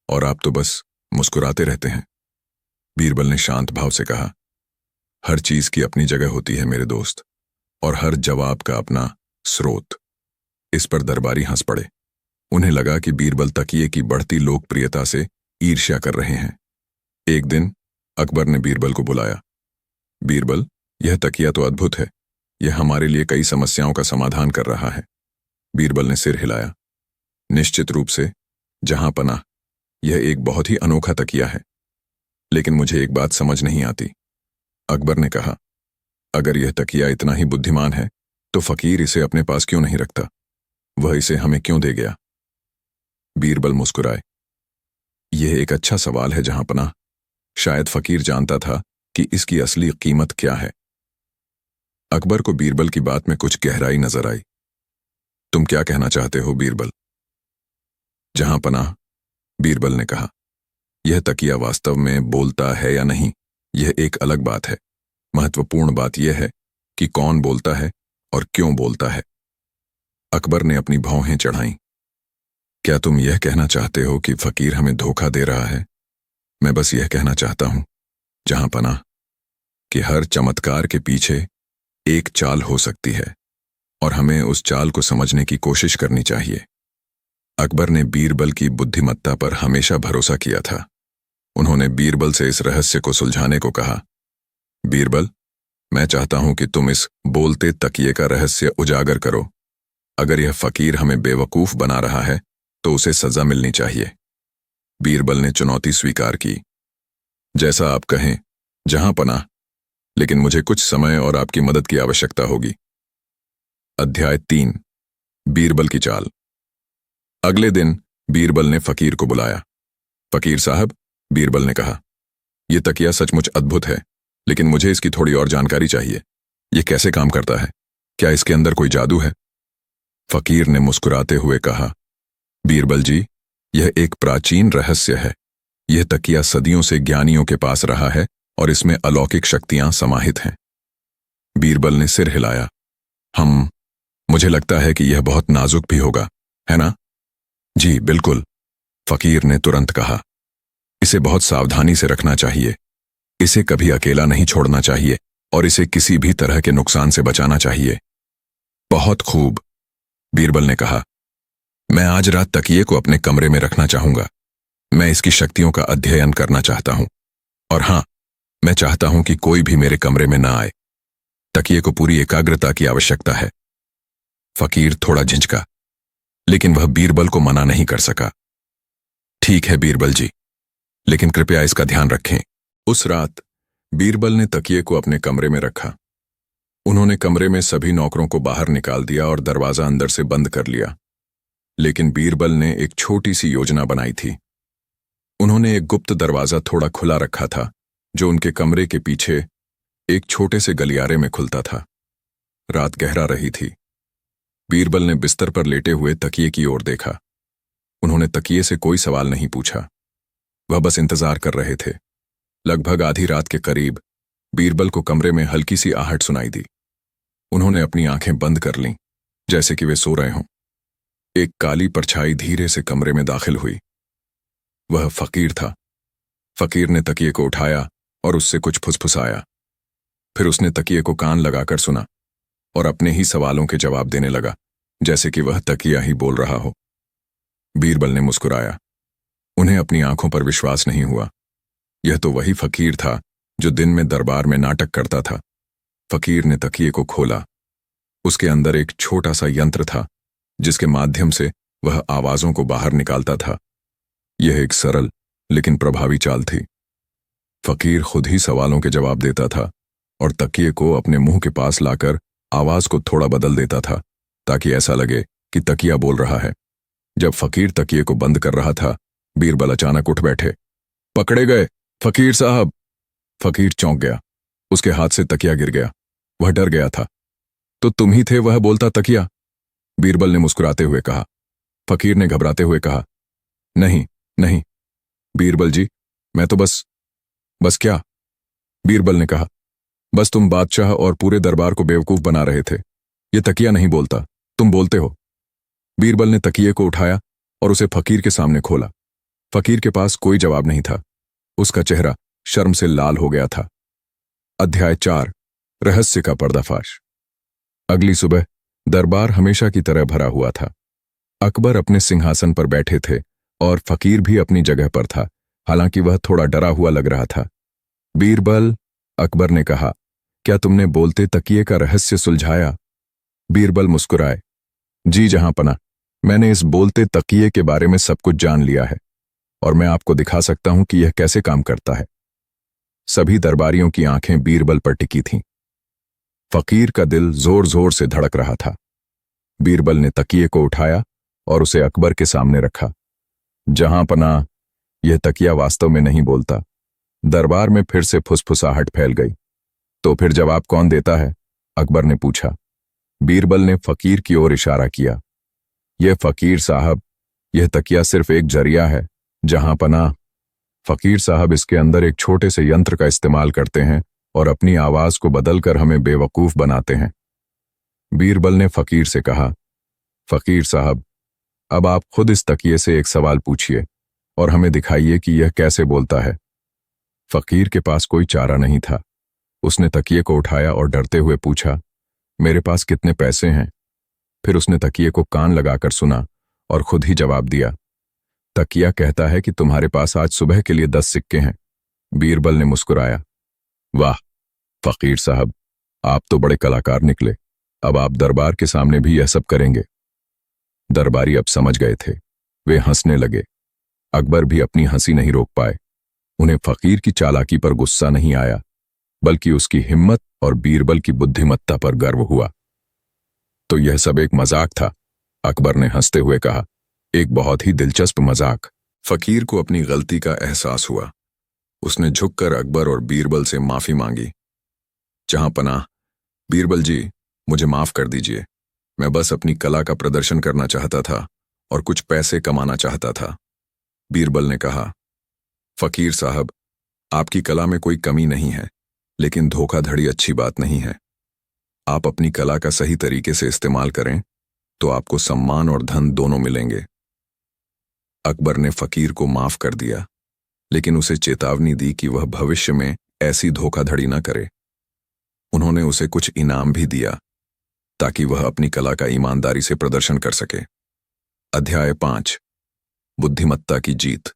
A: और आप तो बस मुस्कुराते रहते हैं। बीरबल ने शांत भाव से कहा, हर चीज की अपनी जगह होती है मेरे दोस्त, और हर जवाब का अपना स्रोत। इस पर दरबारी हंस पड़े। उन्हें लगा कि बीरबल तकिए की बढ़ती लोकप्रियता से ईर्ष्या कर रहे हैं। एक दिन अकबर ने बीरबल को बुलाया। बीरबल, यह तकिया तो अद्भुत है। यह हमारे लिए कई समस्याओं का समाधान कर रहा है। बीरबल ने सिर हिलाया। निश्चित रूप से, जहां पनाह, यह एक बहुत ही अनोखा तकिया है। लेकिन मुझे एक बात समझ नहीं आती। अकबर ने कहा, अगर यह तकिया इतना ही बुद्धिमान है तो फकीर इसे अपने पास क्यों नहीं रखता? वह इसे हमें क्यों दे गया? बीरबल मुस्कुराए। यह एक अच्छा सवाल है जहां पनाह। शायद फकीर जानता था कि इसकी असली कीमत क्या है। अकबर को बीरबल की बात में कुछ गहराई नजर आई। तुम क्या कहना चाहते हो बीरबल? जहां पनाह, बीरबल ने कहा, यह तकिया वास्तव में बोलता है या नहीं, यह एक अलग बात है। महत्वपूर्ण बात यह है कि कौन बोलता है और क्यों बोलता है। अकबर ने अपनी भौहें चढ़ाईं। क्या तुम यह कहना चाहते हो कि फकीर हमें धोखा दे रहा है? मैं बस यह कहना चाहता हूं, जहां पनाह, कि हर चमत्कार के पीछे एक चाल हो सकती है और हमें उस चाल को समझने की कोशिश करनी चाहिए। अकबर ने बीरबल की बुद्धिमत्ता पर हमेशा भरोसा किया था। उन्होंने बीरबल से इस रहस्य को सुलझाने को कहा। बीरबल, मैं चाहता हूं कि तुम इस बोलते तकिए का रहस्य उजागर करो। अगर यह फकीर हमें बेवकूफ बना रहा है तो उसे सजा मिलनी चाहिए। बीरबल ने चुनौती स्वीकार की। जैसा आप कहें, जहां पनाह, लेकिन मुझे कुछ समय और आपकी मदद की आवश्यकता होगी। अध्याय 3। बीरबल की चाल। अगले दिन बीरबल ने फकीर को बुलाया। फकीर साहब, बीरबल ने कहा, यह तकिया सचमुच अद्भुत है, लेकिन मुझे इसकी थोड़ी और जानकारी चाहिए। यह कैसे काम करता है? क्या इसके अंदर कोई जादू है? फकीर ने मुस्कुराते हुए कहा, बीरबल जी, यह एक प्राचीन रहस्य है। यह तकिया सदियों से ज्ञानियों के पास रहा है और इसमें अलौकिक शक्तियां समाहित हैं। बीरबल ने सिर हिलाया। मुझे लगता है कि यह बहुत नाजुक भी होगा, है ना? जी बिल्कुल, फकीर ने तुरंत कहा। इसे बहुत सावधानी से रखना चाहिए। इसे कभी अकेला नहीं छोड़ना चाहिए और इसे किसी भी तरह के नुकसान से बचाना चाहिए। बहुत खूब, बीरबल ने कहा। मैं आज रात तकिए को अपने कमरे में रखना चाहूंगा। मैं इसकी शक्तियों का अध्ययन करना चाहता हूं। और हां, मैं चाहता हूं कि कोई भी मेरे कमरे में ना आए। तकिए को पूरी एकाग्रता की आवश्यकता है। फकीर थोड़ा झिझका, लेकिन वह बीरबल को मना नहीं कर सका। ठीक है बीरबल जी, लेकिन कृपया इसका ध्यान रखें। उस रात बीरबल ने तकिए को अपने कमरे में रखा। उन्होंने कमरे में सभी नौकरों को बाहर निकाल दिया और दरवाजा अंदर से बंद कर लिया। लेकिन बीरबल ने एक छोटी सी योजना बनाई थी। उन्होंने एक गुप्त दरवाजा थोड़ा खुला रखा था, जो उनके कमरे के पीछे एक छोटे से गलियारे में खुलता था। रात गहरा रही थी। बीरबल ने बिस्तर पर लेटे हुए तकिए की ओर देखा। उन्होंने तकिए से कोई सवाल नहीं पूछा। वह बस इंतजार कर रहे थे। लगभग आधी रात के करीब बीरबल को कमरे में हल्की सी आहट सुनाई दी। उन्होंने अपनी आंखें बंद कर लीं, जैसे कि वे सो रहे हों। एक काली परछाई धीरे से कमरे में दाखिल हुई। वह फकीर था। फकीर ने तकिए को उठाया और उससे कुछ फुसफुसाया। फिर उसने तकिए को कान लगाकर सुना और अपने ही सवालों के जवाब देने लगा, जैसे कि वह तकिया ही बोल रहा हो। बीरबल ने मुस्कुराया। उन्हें अपनी आंखों पर विश्वास नहीं हुआ। यह तो वही फकीर था जो दिन में दरबार में नाटक करता था। फकीर ने तकिए को खोला। उसके अंदर एक छोटा सा यंत्र था, जिसके माध्यम से वह आवाजों को बाहर निकालता था। यह एक सरल लेकिन प्रभावी चाल थी। फकीर खुद ही सवालों के जवाब देता था और तकिए को अपने मुंह के पास लाकर आवाज को थोड़ा बदल देता था, ताकि ऐसा लगे कि तकिया बोल रहा है। जब फकीर तकिए को बंद कर रहा था, बीरबल अचानक उठ बैठे। पकड़े गए, फकीर साहब! फकीर चौंक गया। उसके हाथ से तकिया गिर गया। वह डर गया था। तो तुम ही थे वह बोलता तकिया? बीरबल ने मुस्कुराते हुए कहा। फकीर ने घबराते हुए कहा, नहीं नहीं बीरबल जी, मैं तो बस क्या? बीरबल ने कहा, बस तुम बादशाह और पूरे दरबार को बेवकूफ बना रहे थे। ये तकिया नहीं बोलता, तुम बोलते हो। बीरबल ने तकिए को उठाया और उसे फकीर के सामने खोला। फकीर के पास कोई जवाब नहीं था। उसका चेहरा शर्म से लाल हो गया था। अध्याय 4। रहस्य का पर्दाफाश। अगली सुबह दरबार हमेशा की तरह भरा हुआ था। अकबर अपने सिंहासन पर बैठे थे और फकीर भी अपनी जगह पर था, हालांकि वह थोड़ा डरा हुआ लग रहा था। बीरबल, अकबर ने कहा, क्या तुमने बोलते तकिए का रहस्य सुलझाया? बीरबल मुस्कुराए। जी जहांपना, मैंने इस बोलते तकिए के बारे में सब कुछ जान लिया है और मैं आपको दिखा सकता हूं कि यह कैसे काम करता है। सभी दरबारियों की आंखें बीरबल पर टिकी थीं। फकीर का दिल जोर जोर से धड़क रहा था। बीरबल ने तकिए को उठाया और उसे अकबर के सामने रखा। जहांपना, यह तकिया वास्तव में नहीं बोलता। दरबार में फिर से फुसफुसाहट फैल गई। तो फिर जवाब कौन देता है? अकबर ने पूछा। बीरबल ने फकीर की ओर इशारा किया। यह फकीर साहब, यह तकिया सिर्फ एक जरिया है। जहांपना, फकीर साहब इसके अंदर एक छोटे से यंत्र का इस्तेमाल करते हैं और अपनी आवाज को बदलकर हमें बेवकूफ बनाते हैं। बीरबल ने फकीर से कहा, फकीर साहब, अब आप खुद इस तकिए से एक सवाल पूछिए और हमें दिखाइए कि यह कैसे बोलता है। फकीर के पास कोई चारा नहीं था। उसने तकिए को उठाया और डरते हुए पूछा, मेरे पास कितने पैसे हैं? फिर उसने तकिए को कान लगाकर सुना और खुद ही जवाब दिया, तकिया कहता है कि तुम्हारे पास आज सुबह के लिए 10 सिक्के हैं। बीरबल ने मुस्कुराया। वाह फकीर साहब, आप तो बड़े कलाकार निकले। अब आप दरबार के सामने भी यह सब करेंगे। दरबारी अब समझ गए थे। वे हंसने लगे। अकबर भी अपनी हंसी नहीं रोक पाए। उन्हें फकीर की चालाकी पर गुस्सा नहीं आया, बल्कि उसकी हिम्मत और बीरबल की बुद्धिमत्ता पर गर्व हुआ। तो यह सब एक मजाक था, अकबर ने हंसते हुए कहा। एक बहुत ही दिलचस्प मजाक। फकीर को अपनी गलती का एहसास हुआ। उसने झुककर अकबर और बीरबल से माफी मांगी। जहां पनाह, बीरबल जी, मुझे माफ कर दीजिए। मैं बस अपनी कला का प्रदर्शन करना चाहता था और कुछ पैसे कमाना चाहता था। बीरबल ने कहा, फकीर साहब, आपकी कला में कोई कमी नहीं है, लेकिन धोखाधड़ी अच्छी बात नहीं है। आप अपनी कला का सही तरीके से इस्तेमाल करें तो आपको सम्मान और धन दोनों मिलेंगे। अकबर ने फकीर को माफ कर दिया, लेकिन उसे चेतावनी दी कि वह भविष्य में ऐसी धोखाधड़ी न करे। उन्होंने उसे कुछ इनाम भी दिया ताकि वह अपनी कला का ईमानदारी से प्रदर्शन कर सके। अध्याय 5, बुद्धिमत्ता की जीत।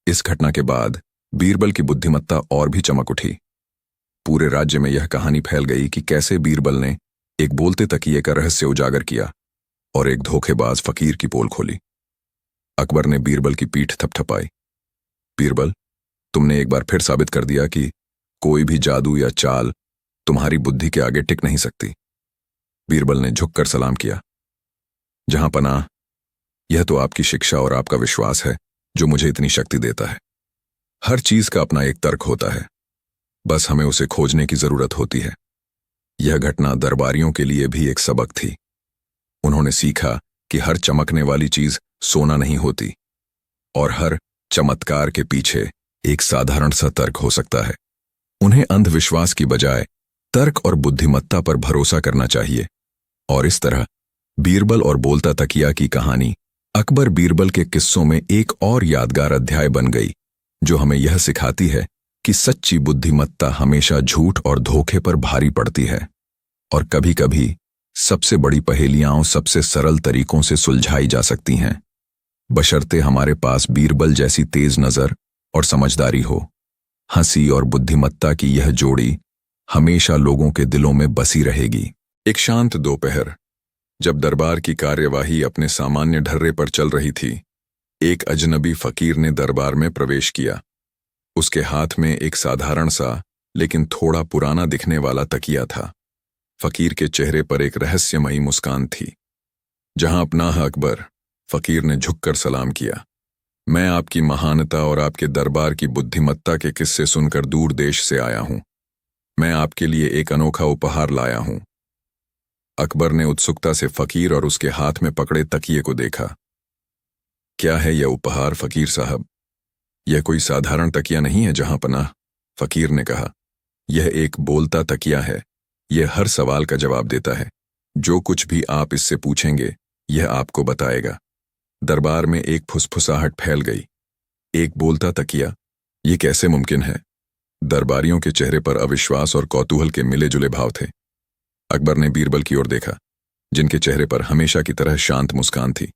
A: इस घटना के बाद बीरबल की बुद्धिमत्ता और भी चमक उठी। पूरे राज्य में यह कहानी फैल गई कि कैसे बीरबल ने एक बोलते तकिए का रहस्य उजागर किया और एक धोखेबाज फकीर की पोल खोली। अकबर ने बीरबल की पीठ थपथपाई। बीरबल, तुमने एक बार फिर साबित कर दिया कि कोई भी जादू या चाल तुम्हारी बुद्धि के आगे टिक नहीं सकती। बीरबल ने झुककर सलाम किया। जहां पनाह, यह तो आपकी शिक्षा और आपका विश्वास है जो मुझे इतनी शक्ति देता है। हर चीज का अपना एक तर्क होता है, बस हमें उसे खोजने की जरूरत होती है। यह घटना दरबारियों के लिए भी एक सबक थी। उन्होंने सीखा कि हर चमकने वाली चीज सोना नहीं होती और हर चमत्कार के पीछे एक साधारण सा तर्क हो सकता है। उन्हें अंधविश्वास की बजाय तर्क और बुद्धिमत्ता पर भरोसा करना चाहिए। और इस तरह बीरबल और बोलता तकिया की कहानी अकबर बीरबल के किस्सों में एक और यादगार अध्याय बन गई, जो हमें यह सिखाती है कि सच्ची बुद्धिमत्ता हमेशा झूठ और धोखे पर भारी पड़ती है और कभी-कभी सबसे बड़ी पहेलियां सबसे सरल तरीकों से सुलझाई जा सकती हैं, बशर्ते हमारे पास बीरबल जैसी तेज नजर और समझदारी हो। हंसी और बुद्धिमत्ता की यह जोड़ी हमेशा लोगों के दिलों में बसी रहेगी। एक शांत दोपहर, जब दरबार की कार्यवाही अपने सामान्य ढर्रे पर चल रही थी, एक अजनबी फकीर ने दरबार में प्रवेश किया। उसके हाथ में एक साधारण सा लेकिन थोड़ा पुराना दिखने वाला तकिया था। फकीर के चेहरे पर एक रहस्यमयी मुस्कान थी। जहां पनाह अकबर, फकीर ने झुककर सलाम किया। मैं आपकी महानता और आपके दरबार की बुद्धिमत्ता के किस्से सुनकर दूर देश से आया हूं। मैं आपके लिए एक अनोखा उपहार लाया हूं। अकबर ने उत्सुकता से फकीर और उसके हाथ में पकड़े तकिए को देखा। क्या है यह उपहार फकीर साहब? यह कोई साधारण तकिया नहीं है जहां पनाह, फकीर ने कहा। यह एक बोलता तकिया है। यह हर सवाल का जवाब देता है। जो कुछ भी आप इससे पूछेंगे, यह आपको बताएगा। दरबार में एक फुसफुसाहट फैल गई। एक बोलता तकिया, ये कैसे मुमकिन है? दरबारियों के चेहरे पर अविश्वास और कौतूहल के मिले जुले भाव थे। अकबर ने बीरबल की ओर देखा, जिनके चेहरे पर हमेशा की तरह शांत मुस्कान थी।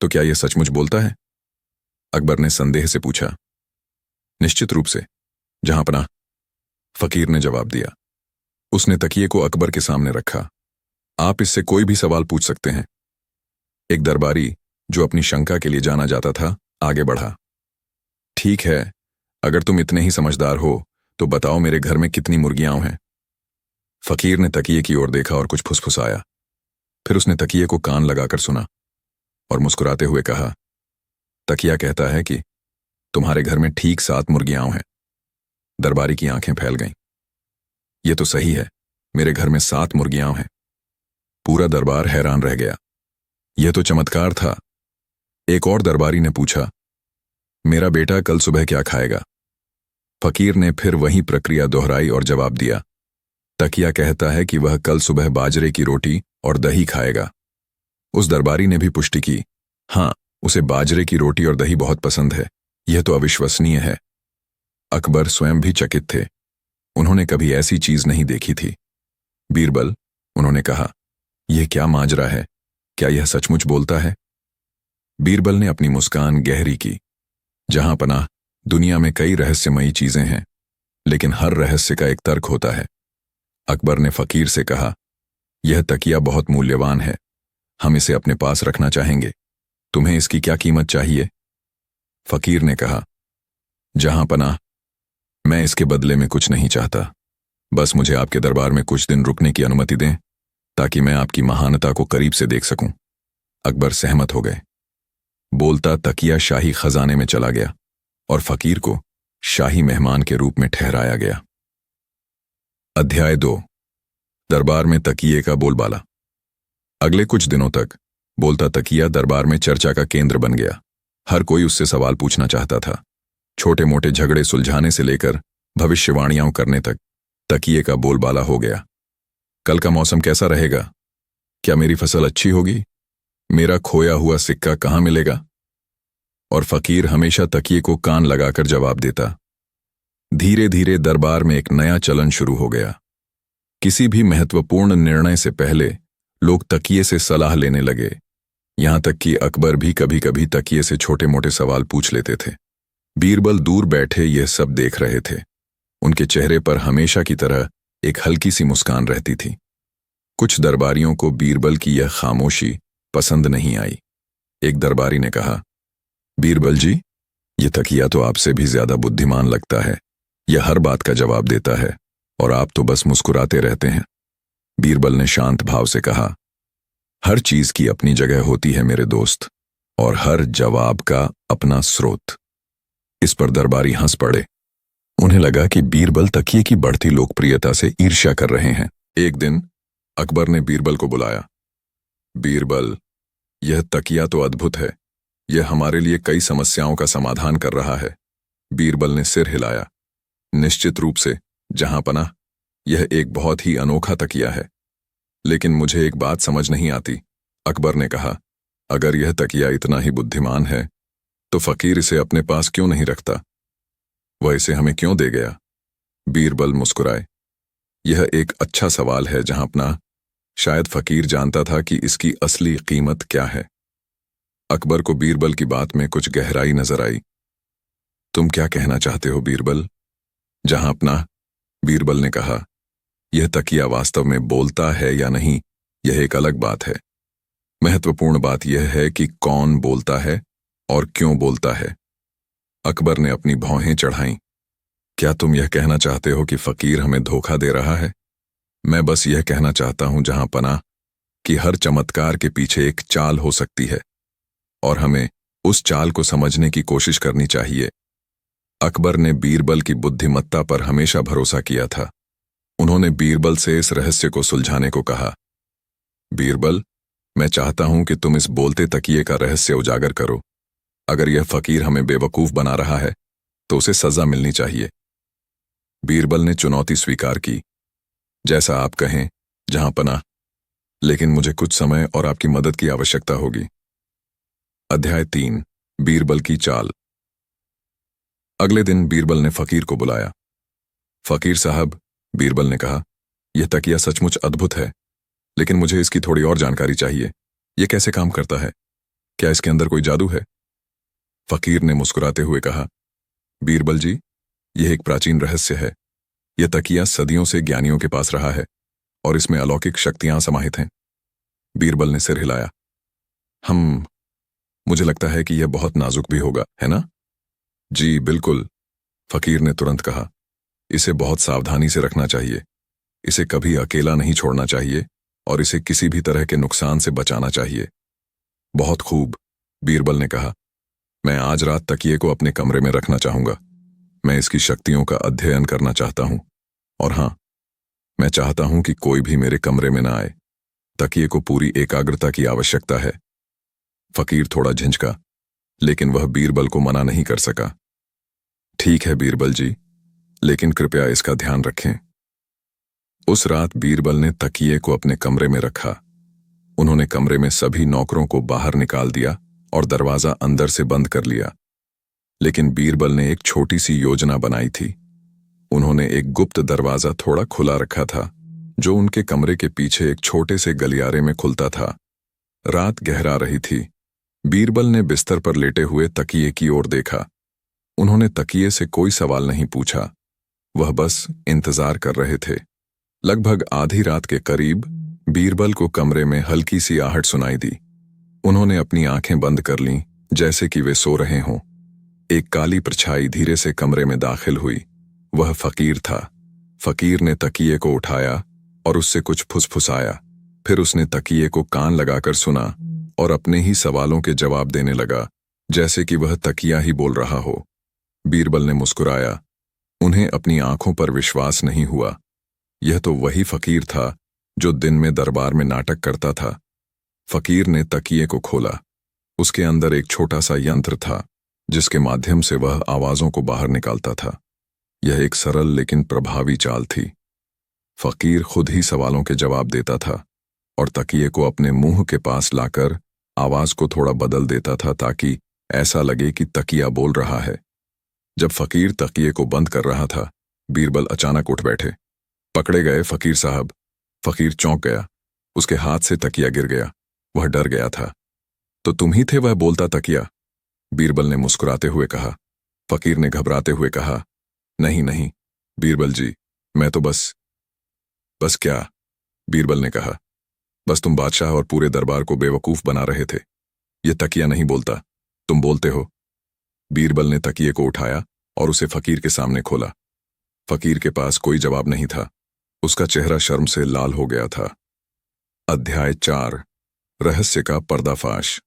A: तो क्या यह सचमुच बोलता है? अकबर ने संदेह से पूछा। निश्चित रूप से, जहां पनाह, फकीर ने जवाब दिया। उसने तकिए को अकबर के सामने रखा। आप इससे कोई भी सवाल पूछ सकते हैं। एक दरबारी, जो अपनी शंका के लिए जाना जाता था, आगे बढ़ा। ठीक है, अगर तुम इतने ही समझदार हो तो बताओ मेरे घर में कितनी मुर्गियां हैं? फकीर ने तकिए की ओर देखा और कुछ फुसफुसाया। फिर उसने तकिए को कान लगाकर सुना और मुस्कुराते हुए कहा, तकिया कहता है कि तुम्हारे घर में ठीक 7 मुर्गियां हैं। दरबारी की आंखें फैल गईं। ये तो सही है, मेरे घर में 7 मुर्गियां हैं। पूरा दरबार हैरान रह गया। यह तो चमत्कार था। एक और दरबारी ने पूछा, मेरा बेटा कल सुबह क्या खाएगा? फकीर ने फिर वही प्रक्रिया दोहराई और जवाब दिया, तकिया कहता है कि वह कल सुबह बाजरे की रोटी और दही खाएगा। उस दरबारी ने भी पुष्टि की, हाँ, उसे बाजरे की रोटी और दही बहुत पसंद है। यह तो अविश्वसनीय है। अकबर स्वयं भी चकित थे। उन्होंने कभी ऐसी चीज नहीं देखी थी। बीरबल, उन्होंने कहा, यह क्या माजरा है? क्या यह सचमुच बोलता है? बीरबल ने अपनी मुस्कान गहरी की। जहां पनाह, दुनिया में कई रहस्यमयी चीजें हैं, लेकिन हर रहस्य का एक तर्क होता है। अकबर ने फकीर से कहा, यह तकिया बहुत मूल्यवान है। हम इसे अपने पास रखना चाहेंगे। तुम्हें इसकी क्या कीमत चाहिए? फकीर ने कहा, जहां पनाह, मैं इसके बदले में कुछ नहीं चाहता। बस मुझे आपके दरबार में कुछ दिन रुकने की अनुमति दें, ताकि मैं आपकी महानता को करीब से देख सकूं। अकबर सहमत हो गए। बोलता तकिया शाही खजाने में चला गया और फकीर को शाही मेहमान के रूप में ठहराया गया। अध्याय 2। दरबार में तकिए का बोलबाला। अगले कुछ दिनों तक बोलता तकिया दरबार में चर्चा का केंद्र बन गया। हर कोई उससे सवाल पूछना चाहता था। छोटे मोटे झगड़े सुलझाने से लेकर भविष्यवाणियां करने तक तकिए का बोलबाला हो गया। कल का मौसम कैसा रहेगा? क्या मेरी फसल अच्छी होगी? मेरा खोया हुआ सिक्का कहाँ मिलेगा? और फकीर हमेशा तकिए को कान लगाकर जवाब देता। धीरे धीरे दरबार में एक नया चलन शुरू हो गया। किसी भी महत्वपूर्ण निर्णय से पहले लोग तकिए से सलाह लेने लगे। यहां तक कि अकबर भी कभी कभी तकिए से छोटे मोटे सवाल पूछ लेते थे। बीरबल दूर बैठे यह सब देख रहे थे। उनके चेहरे पर हमेशा की तरह एक हल्की सी मुस्कान रहती थी। कुछ दरबारियों को बीरबल की यह खामोशी पसंद नहीं आई। एक दरबारी ने कहा, बीरबल जी, ये तकिया तो आपसे भी ज्यादा बुद्धिमान लगता है। यह हर बात का जवाब देता है और आप तो बस मुस्कुराते रहते हैं। बीरबल ने शांत भाव से कहा, हर चीज की अपनी जगह होती है मेरे दोस्त, और हर जवाब का अपना स्रोत। इस पर दरबारी हंस पड़े। उन्हें लगा कि बीरबल तकिए की बढ़ती लोकप्रियता से ईर्ष्या कर रहे हैं। एक दिन अकबर ने बीरबल को बुलाया। बीरबल, यह तकिया तो अद्भुत है। यह हमारे लिए कई समस्याओं का समाधान कर रहा है। बीरबल ने सिर हिलाया। निश्चित रूप से जहां पनाह, यह एक बहुत ही अनोखा तकिया है। लेकिन मुझे एक बात समझ नहीं आती। अकबर ने कहा, अगर यह तकिया इतना ही बुद्धिमान है तो फकीर इसे अपने पास क्यों नहीं रखता? वह इसे हमें क्यों दे गया? बीरबल मुस्कुराए। यह एक अच्छा सवाल है जहां पनाह। शायद फकीर जानता था कि इसकी असली कीमत क्या है। अकबर को बीरबल की बात में कुछ गहराई नजर आई। तुम क्या कहना चाहते हो बीरबल? जहां पनाह, बीरबल ने कहा, यह तकिया वास्तव में बोलता है या नहीं, यह एक अलग बात है। महत्वपूर्ण बात यह है कि कौन बोलता है और क्यों बोलता है। अकबर ने अपनी भौहें चढ़ाईं। क्या तुम यह कहना चाहते हो कि फकीर हमें धोखा दे रहा है? मैं बस यह कहना चाहता हूं जहां पनाह, कि हर चमत्कार के पीछे एक चाल हो सकती है और हमें उस चाल को समझने की कोशिश करनी चाहिए। अकबर ने बीरबल की बुद्धिमत्ता पर हमेशा भरोसा किया था। उन्होंने बीरबल से इस रहस्य को सुलझाने को कहा। बीरबल, मैं चाहता हूं कि तुम इस बोलते तकिए का रहस्य उजागर करो। अगर यह फकीर हमें बेवकूफ बना रहा है तो उसे सजा मिलनी चाहिए। बीरबल ने चुनौती स्वीकार की। जैसा आप कहें जहां पनाह, लेकिन मुझे कुछ समय और आपकी मदद की आवश्यकता होगी। अध्याय 3। बीरबल की चाल। अगले दिन बीरबल ने फकीर को बुलाया। फकीर साहब, बीरबल ने कहा, यह तकिया सचमुच अद्भुत है, लेकिन मुझे इसकी थोड़ी और जानकारी चाहिए। यह कैसे काम करता है? क्या इसके अंदर कोई जादू है? फकीर ने मुस्कुराते हुए कहा, बीरबल जी, यह एक प्राचीन रहस्य है। यह तकिया सदियों से ज्ञानियों के पास रहा है और इसमें अलौकिक शक्तियां समाहित हैं। बीरबल ने सिर हिलाया। मुझे लगता है कि यह बहुत नाजुक भी होगा, है ना? जी बिल्कुल, फकीर ने तुरंत कहा। इसे बहुत सावधानी से रखना चाहिए। इसे कभी अकेला नहीं छोड़ना चाहिए और इसे किसी भी तरह के नुकसान से बचाना चाहिए। बहुत खूब, बीरबल ने कहा। मैं आज रात तकिए को अपने कमरे में रखना चाहूंगा। मैं इसकी शक्तियों का अध्ययन करना चाहता हूं। और हां, मैं चाहता हूं कि कोई भी मेरे कमरे में ना आए। तकिए को पूरी एकाग्रता की आवश्यकता है। फकीर थोड़ा झिंझका, लेकिन वह बीरबल को मना नहीं कर सका। ठीक है बीरबल जी, लेकिन कृपया इसका ध्यान रखें। उस रात बीरबल ने तकिए को अपने कमरे में रखा। उन्होंने कमरे में सभी नौकरों को बाहर निकाल दिया और दरवाजा अंदर से बंद कर लिया। लेकिन बीरबल ने एक छोटी सी योजना बनाई थी। उन्होंने एक गुप्त दरवाजा थोड़ा खुला रखा था, जो उनके कमरे के पीछे एक छोटे से गलियारे में खुलता था। रात गहरा रही थी। बीरबल ने बिस्तर पर लेटे हुए तकिए की ओर देखा। उन्होंने तकिए से कोई सवाल नहीं पूछा। वह बस इंतजार कर रहे थे। लगभग आधी रात के करीब बीरबल को कमरे में हल्की सी आहट सुनाई दी। उन्होंने अपनी आंखें बंद कर लीं, जैसे कि वे सो रहे हों। एक काली परछाई धीरे से कमरे में दाखिल हुई। वह फकीर था। फकीर ने तकिए को उठाया और उससे कुछ फुसफुसाया। फिर उसने तकिए को कान लगाकर सुना और अपने ही सवालों के जवाब देने लगा, जैसे कि वह तकिया ही बोल रहा हो। बीरबल ने मुस्कुराया। उन्हें अपनी आंखों पर विश्वास नहीं हुआ। यह तो वही फकीर था जो दिन में दरबार में नाटक करता था। फकीर ने तकिए को खोला। उसके अंदर एक छोटा सा यंत्र था, जिसके माध्यम से वह आवाजों को बाहर निकालता था। यह एक सरल लेकिन प्रभावी चाल थी। फकीर खुद ही सवालों के जवाब देता था और तकिए को अपने मुंह के पास लाकर आवाज को थोड़ा बदल देता था, ताकि ऐसा लगे कि तकिया बोल रहा है। जब फकीर तकिए को बंद कर रहा था, बीरबल अचानक उठ बैठे। पकड़े गए फकीर साहब। फकीर चौंक गया। उसके हाथ से तकिया गिर गया। वह डर गया था। तो तुम ही थे वह बोलता तकिया? बीरबल ने मुस्कुराते हुए कहा। फकीर ने घबराते हुए कहा, नहीं नहीं बीरबल जी, मैं तो बस क्या? बीरबल ने कहा, बस तुम बादशाह और पूरे दरबार को बेवकूफ बना रहे थे। यह तकिया नहीं बोलता, तुम बोलते हो। बीरबल ने तकिए को उठाया और उसे फकीर के सामने खोला। फकीर के पास कोई जवाब नहीं था। उसका चेहरा शर्म से लाल हो गया था। अध्याय 4, रहस्य का पर्दाफाश।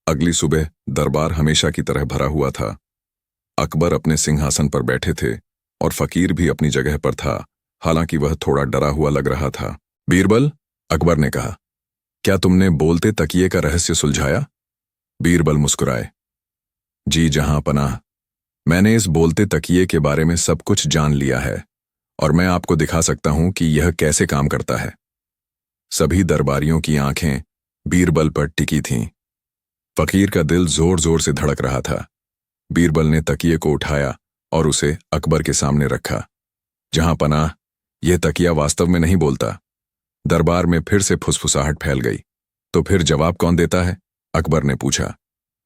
A: अगली सुबह दरबार हमेशा की तरह भरा हुआ था। अकबर अपने सिंहासन पर बैठे थे और फकीर भी अपनी जगह पर था, हालांकि वह थोड़ा डरा हुआ लग रहा था। बीरबल, अकबर ने कहा, क्या तुमने बोलते तकिए का रहस्य सुलझाया? बीरबल मुस्कुराए। जी जहां पनाह, मैंने इस बोलते तकिए के बारे में सब कुछ जान लिया है और मैं आपको दिखा सकता हूं कि यह कैसे काम करता है। सभी दरबारियों की आंखें बीरबल पर टिकी थीं। फकीर का दिल जोर जोर से धड़क रहा था। बीरबल ने तकिए को उठाया और उसे अकबर के सामने रखा। जहां पनाह, यह तकिया वास्तव में नहीं बोलता। दरबार में फिर से फुसफुसाहट फैल गई। तो फिर जवाब कौन देता है? अकबर ने पूछा।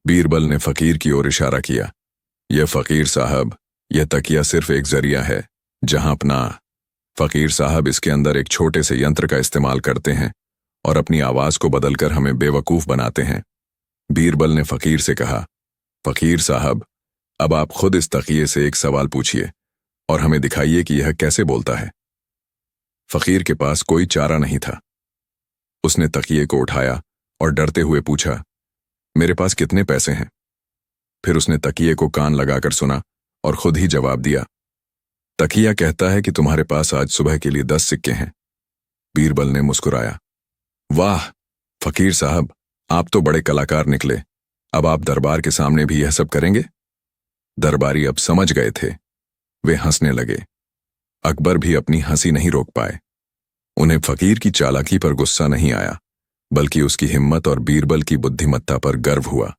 A: बीरबल ने फकीर की ओर इशारा किया। यह फकीर साहब, यह तकिया सिर्फ एक जरिया है। जहां पनाह, फकीर साहब इसके अंदर एक छोटे से यंत्र का इस्तेमाल करते हैं और अपनी आवाज को बदलकर हमें बेवकूफ बनाते हैं। बीरबल ने फकीर से कहा, फकीर साहब, अब आप खुद इस तकिए से एक सवाल पूछिए और हमें दिखाइए कि यह कैसे बोलता है। फकीर के पास कोई चारा नहीं था। उसने तकिए को उठाया और डरते हुए पूछा, मेरे पास कितने पैसे हैं? फिर उसने तकिए को कान लगाकर सुना और खुद ही जवाब दिया, तकिया कहता है कि तुम्हारे पास आज सुबह के लिए 10 सिक्के हैं। बीरबल ने मुस्कुराया। वाह फकीर साहब, आप तो बड़े कलाकार निकले। अब आप दरबार के सामने भी यह सब करेंगे? दरबारी अब समझ गए थे। वे हंसने लगे। अकबर भी अपनी हंसी नहीं रोक पाए। उन्हें फकीर की चालाकी पर गुस्सा नहीं आया, बल्कि उसकी हिम्मत और बीरबल की बुद्धिमत्ता पर गर्व हुआ।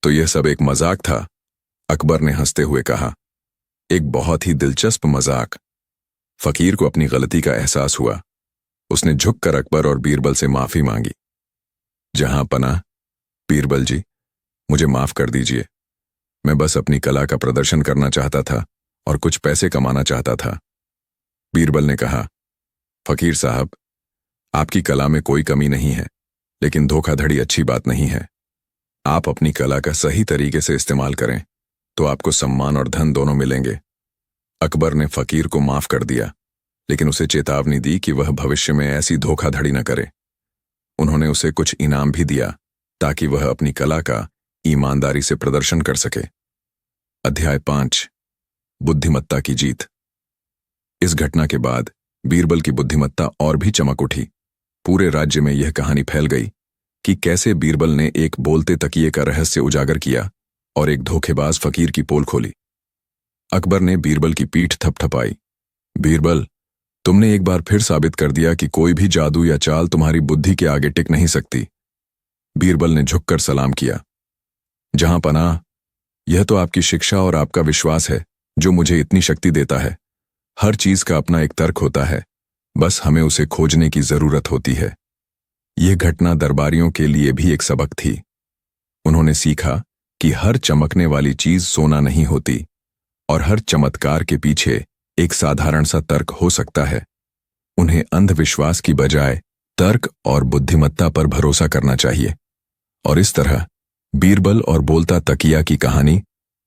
A: तो यह सब एक मजाक था? अकबर ने हंसते हुए कहा। एक बहुत ही दिलचस्प मजाक। फकीर को अपनी गलती का एहसास हुआ। उसने झुककर अकबर और बीरबल से माफी मांगी। जहां पनाह, बीरबल जी, मुझे माफ कर दीजिए। मैं बस अपनी कला का प्रदर्शन करना चाहता था और कुछ पैसे कमाना चाहता था। बीरबल ने कहा, फकीर साहब, आपकी कला में कोई कमी नहीं है, लेकिन धोखाधड़ी अच्छी बात नहीं है। आप अपनी कला का सही तरीके से इस्तेमाल करें तो आपको सम्मान और धन दोनों मिलेंगे। अकबर ने फकीर को माफ कर दिया, लेकिन उसे चेतावनी दी कि वह भविष्य में ऐसी धोखाधड़ी न करे। उन्होंने उसे कुछ इनाम भी दिया ताकि वह अपनी कला का ईमानदारी से प्रदर्शन कर सके। अध्याय 5, बुद्धिमत्ता की जीत। इस घटना के बाद बीरबल की बुद्धिमत्ता और भी चमक उठी। पूरे राज्य में यह कहानी फैल गई कि कैसे बीरबल ने एक बोलते तकिए का रहस्य उजागर किया और एक धोखेबाज फकीर की पोल खोली। अकबर ने बीरबल की पीठ थपथपाई। बीरबल, तुमने एक बार फिर साबित कर दिया कि कोई भी जादू या चाल तुम्हारी बुद्धि के आगे टिक नहीं सकती। बीरबल ने झुककर सलाम किया। जहां पनाह, यह तो आपकी शिक्षा और आपका विश्वास है जो मुझे इतनी शक्ति देता है। हर चीज का अपना एक तर्क होता है, बस हमें उसे खोजने की जरूरत होती है। यह घटना दरबारियों के लिए भी एक सबक थी। उन्होंने सीखा कि हर चमकने वाली चीज सोना नहीं होती और हर चमत्कार के पीछे एक साधारण सा तर्क हो सकता है। उन्हें अंधविश्वास की बजाय तर्क और बुद्धिमत्ता पर भरोसा करना चाहिए। और इस तरह बीरबल और बोलता तकिया की कहानी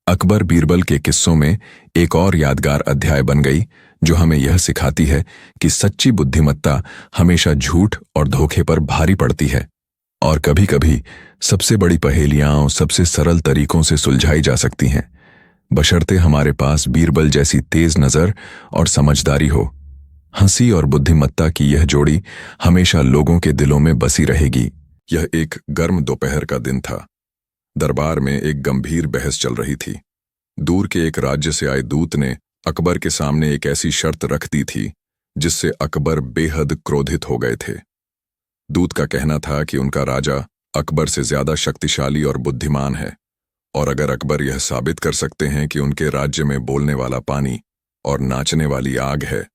A: अकबर बीरबल के किस्सों में एक और यादगार अध्याय बन गई, जो हमें यह सिखाती है कि सच्ची बुद्धिमत्ता हमेशा झूठ और धोखे पर भारी पड़ती है, और कभी-कभी सबसे बड़ी पहेलियां सबसे सरल तरीकों से सुलझाई जा सकती हैं, बशर्ते हमारे पास बीरबल जैसी तेज नजर और समझदारी हो। हंसी और बुद्धिमत्ता की यह जोड़ी हमेशा लोगों के दिलों में बसी रहेगी। यह एक गर्म दोपहर का दिन था। दरबार में एक गंभीर बहस चल रही थी। दूर के एक राज्य से आए दूत ने अकबर के सामने एक ऐसी शर्त रख दी थी जिससे अकबर बेहद क्रोधित हो गए थे। दूत का कहना था कि उनका राजा अकबर से ज्यादा शक्तिशाली और बुद्धिमान है, और अगर अकबर यह साबित कर सकते हैं कि उनके राज्य में बोलने वाला पानी और नाचने वाली आग है,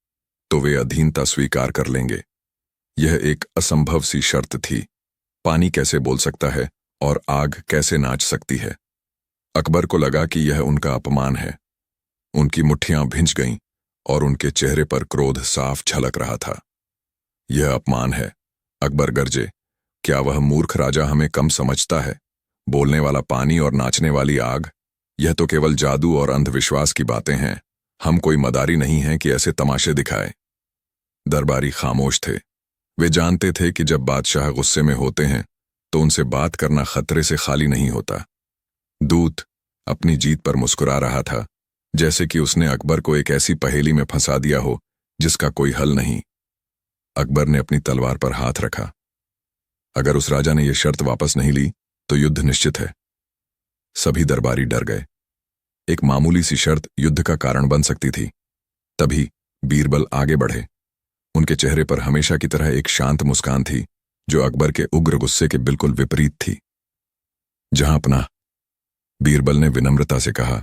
A: तो वे अधीनता स्वीकार कर लेंगे। यह एक असंभव सी शर्त थी। पानी कैसे बोल सकता है और आग कैसे नाच सकती है? अकबर को लगा कि यह उनका अपमान है। उनकी मुट्ठियां भिंच गईं और उनके चेहरे पर क्रोध साफ झलक रहा था। यह अपमान है, अकबर गरजे। क्या वह मूर्ख राजा हमें कम समझता है? बोलने वाला पानी और नाचने वाली आग, यह तो केवल जादू और अंधविश्वास की बातें हैं। हम कोई मदारी नहीं हैं कि ऐसे तमाशे दिखाए। दरबारी खामोश थे। वे जानते थे कि जब बादशाह गुस्से में होते हैं तो उनसे बात करना खतरे से खाली नहीं होता। दूत अपनी जीत पर मुस्कुरा रहा था, जैसे कि उसने अकबर को एक ऐसी पहेली में फंसा दिया हो जिसका कोई हल नहीं। अकबर ने अपनी तलवार पर हाथ रखा। अगर उस राजा ने यह शर्त वापस नहीं ली तो युद्ध निश्चित है। सभी दरबारी डर गए। एक मामूली सी शर्त युद्ध का कारण बन सकती थी। तभी बीरबल आगे बढ़े। उनके चेहरे पर हमेशा की तरह एक शांत मुस्कान थी, जो अकबर के उग्र गुस्से के बिल्कुल विपरीत थी। जहां अपना, बीरबल ने विनम्रता से कहा,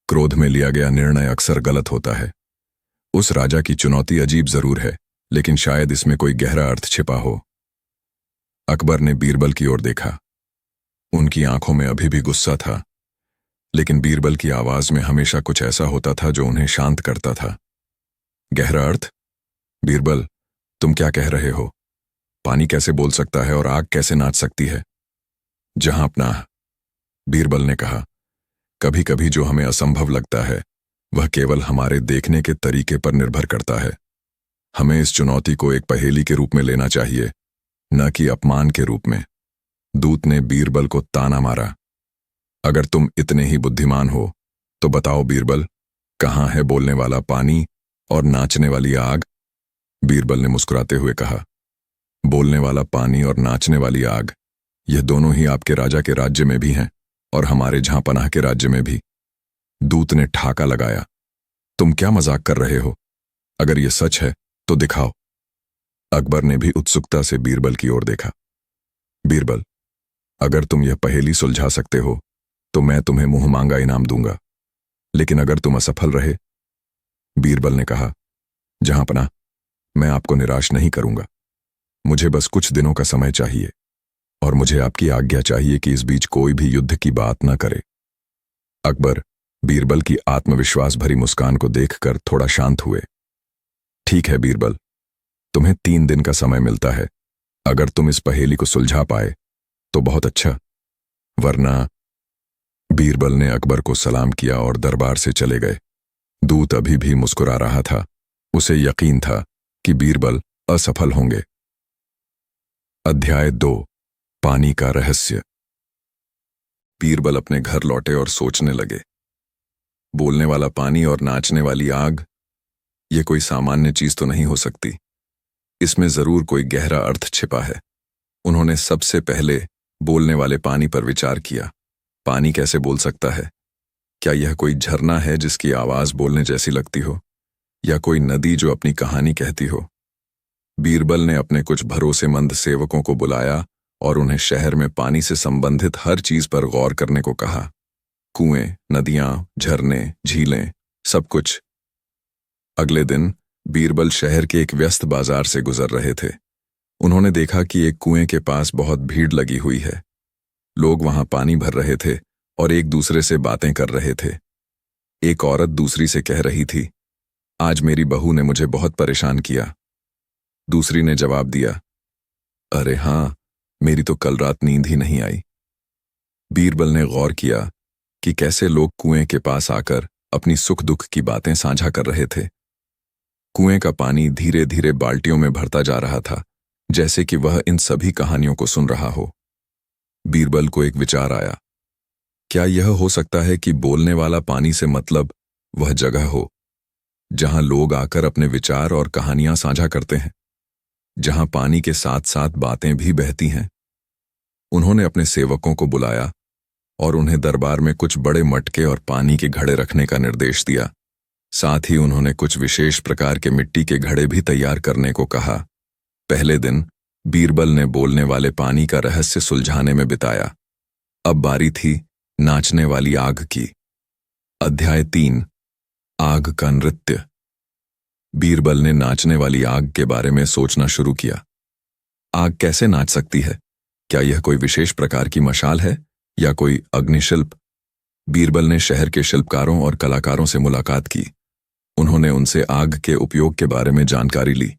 A: क्रोध में लिया गया निर्णय अक्सर गलत होता है। उस राजा की चुनौती अजीब जरूर है, लेकिन शायद इसमें कोई गहरा अर्थ छिपा हो। अकबर ने बीरबल की ओर देखा। उनकी आंखों में अभी भी गुस्सा था, लेकिन बीरबल की आवाज में हमेशा कुछ ऐसा होता था जो उन्हें शांत करता था। गहरा अर्थ? बीरबल, तुम क्या कह रहे हो? पानी कैसे बोल सकता है और आग कैसे नाच सकती है? जहां अपना, बीरबल ने कहा, कभी कभी जो हमें असंभव लगता है वह केवल हमारे देखने के तरीके पर निर्भर करता है। हमें इस चुनौती को एक पहेली के रूप में लेना चाहिए, न कि अपमान के रूप में। दूत ने बीरबल को ताना मारा। अगर तुम इतने ही बुद्धिमान हो तो बताओ बीरबल, कहां है बोलने वाला पानी और नाचने वाली आग? बीरबल ने मुस्कुराते हुए कहा, बोलने वाला पानी और नाचने वाली आग, यह दोनों ही आपके राजा के राज्य में भी हैं और हमारे जहांपनाह के राज्य में भी। दूत ने ठाका लगाया, तुम क्या मजाक कर रहे हो? अगर यह सच है तो दिखाओ। अकबर ने भी उत्सुकता से बीरबल की ओर देखा। बीरबल, अगर तुम यह पहेली सुलझा सकते हो तो मैं तुम्हें मुंह मांगा इनाम दूंगा, लेकिन अगर तुम असफल रहे, बीरबल ने कहा, जहांपनाह, मैं आपको निराश नहीं करूंगा। मुझे बस कुछ दिनों का समय चाहिए, और मुझे आपकी आज्ञा चाहिए कि इस बीच कोई भी युद्ध की बात न करे। अकबर बीरबल की आत्मविश्वास भरी मुस्कान को देखकर थोड़ा शांत हुए। ठीक है बीरबल, तुम्हें 3 दिन का समय मिलता है। अगर तुम इस पहेली को सुलझा पाए तो बहुत अच्छा, वरना। बीरबल ने अकबर को सलाम किया और दरबार से चले गए। दूत अभी भी मुस्कुरा रहा था। उसे यकीन था कि बीरबल असफल होंगे। अध्याय 2, पानी का रहस्य। बीरबल अपने घर लौटे और सोचने लगे। बोलने वाला पानी और नाचने वाली आग, ये कोई सामान्य चीज तो नहीं हो सकती। इसमें जरूर कोई गहरा अर्थ छिपा है। उन्होंने सबसे पहले बोलने वाले पानी पर विचार किया। पानी कैसे बोल सकता है? क्या यह कोई झरना है जिसकी आवाज बोलने जैसी लगती हो, या कोई नदी जो अपनी कहानी कहती हो? बीरबल ने अपने कुछ भरोसेमंद सेवकों को बुलाया और उन्हें शहर में पानी से संबंधित हर चीज पर गौर करने को कहा। कुएं, नदियां, झरने, झीलें, सब कुछ। अगले दिन बीरबल शहर के एक व्यस्त बाजार से गुजर रहे थे। उन्होंने देखा कि एक कुएं के पास बहुत भीड़ लगी हुई है। लोग वहां पानी भर रहे थे और एक दूसरे से बातें कर रहे थे। एक औरत दूसरी से कह रही थी, आज मेरी बहू ने मुझे बहुत परेशान किया। दूसरी ने जवाब दिया, अरे हाँ, मेरी तो कल रात नींद ही नहीं आई। बीरबल ने गौर किया कि कैसे लोग कुएं के पास आकर अपनी सुख दुख की बातें साझा कर रहे थे। कुएं का पानी धीरे धीरे बाल्टियों में भरता जा रहा था, जैसे कि वह इन सभी कहानियों को सुन रहा हो। बीरबल को एक विचार आया, क्या यह हो सकता है कि बोलने वाला पानी से मतलब वह जगह हो जहां लोग आकर अपने विचार और कहानियां साझा करते हैं, जहां पानी के साथ साथ बातें भी बहती हैं। उन्होंने अपने सेवकों को बुलाया और उन्हें दरबार में कुछ बड़े मटके और पानी के घड़े रखने का निर्देश दिया। साथ ही उन्होंने कुछ विशेष प्रकार के मिट्टी के घड़े भी तैयार करने को कहा। पहले दिन बीरबल ने बोलने वाले पानी का रहस्य सुलझाने में बिताया। अब बारी थी नाचने वाली आग की। अध्याय 3, आग का नृत्य। बीरबल ने नाचने वाली आग के बारे में सोचना शुरू किया। आग कैसे नाच सकती है? क्या यह कोई विशेष प्रकार की मशाल है या कोई अग्निशिल्प? बीरबल ने शहर के शिल्पकारों और कलाकारों से मुलाकात की। उन्होंने उनसे आग के उपयोग के बारे में जानकारी ली।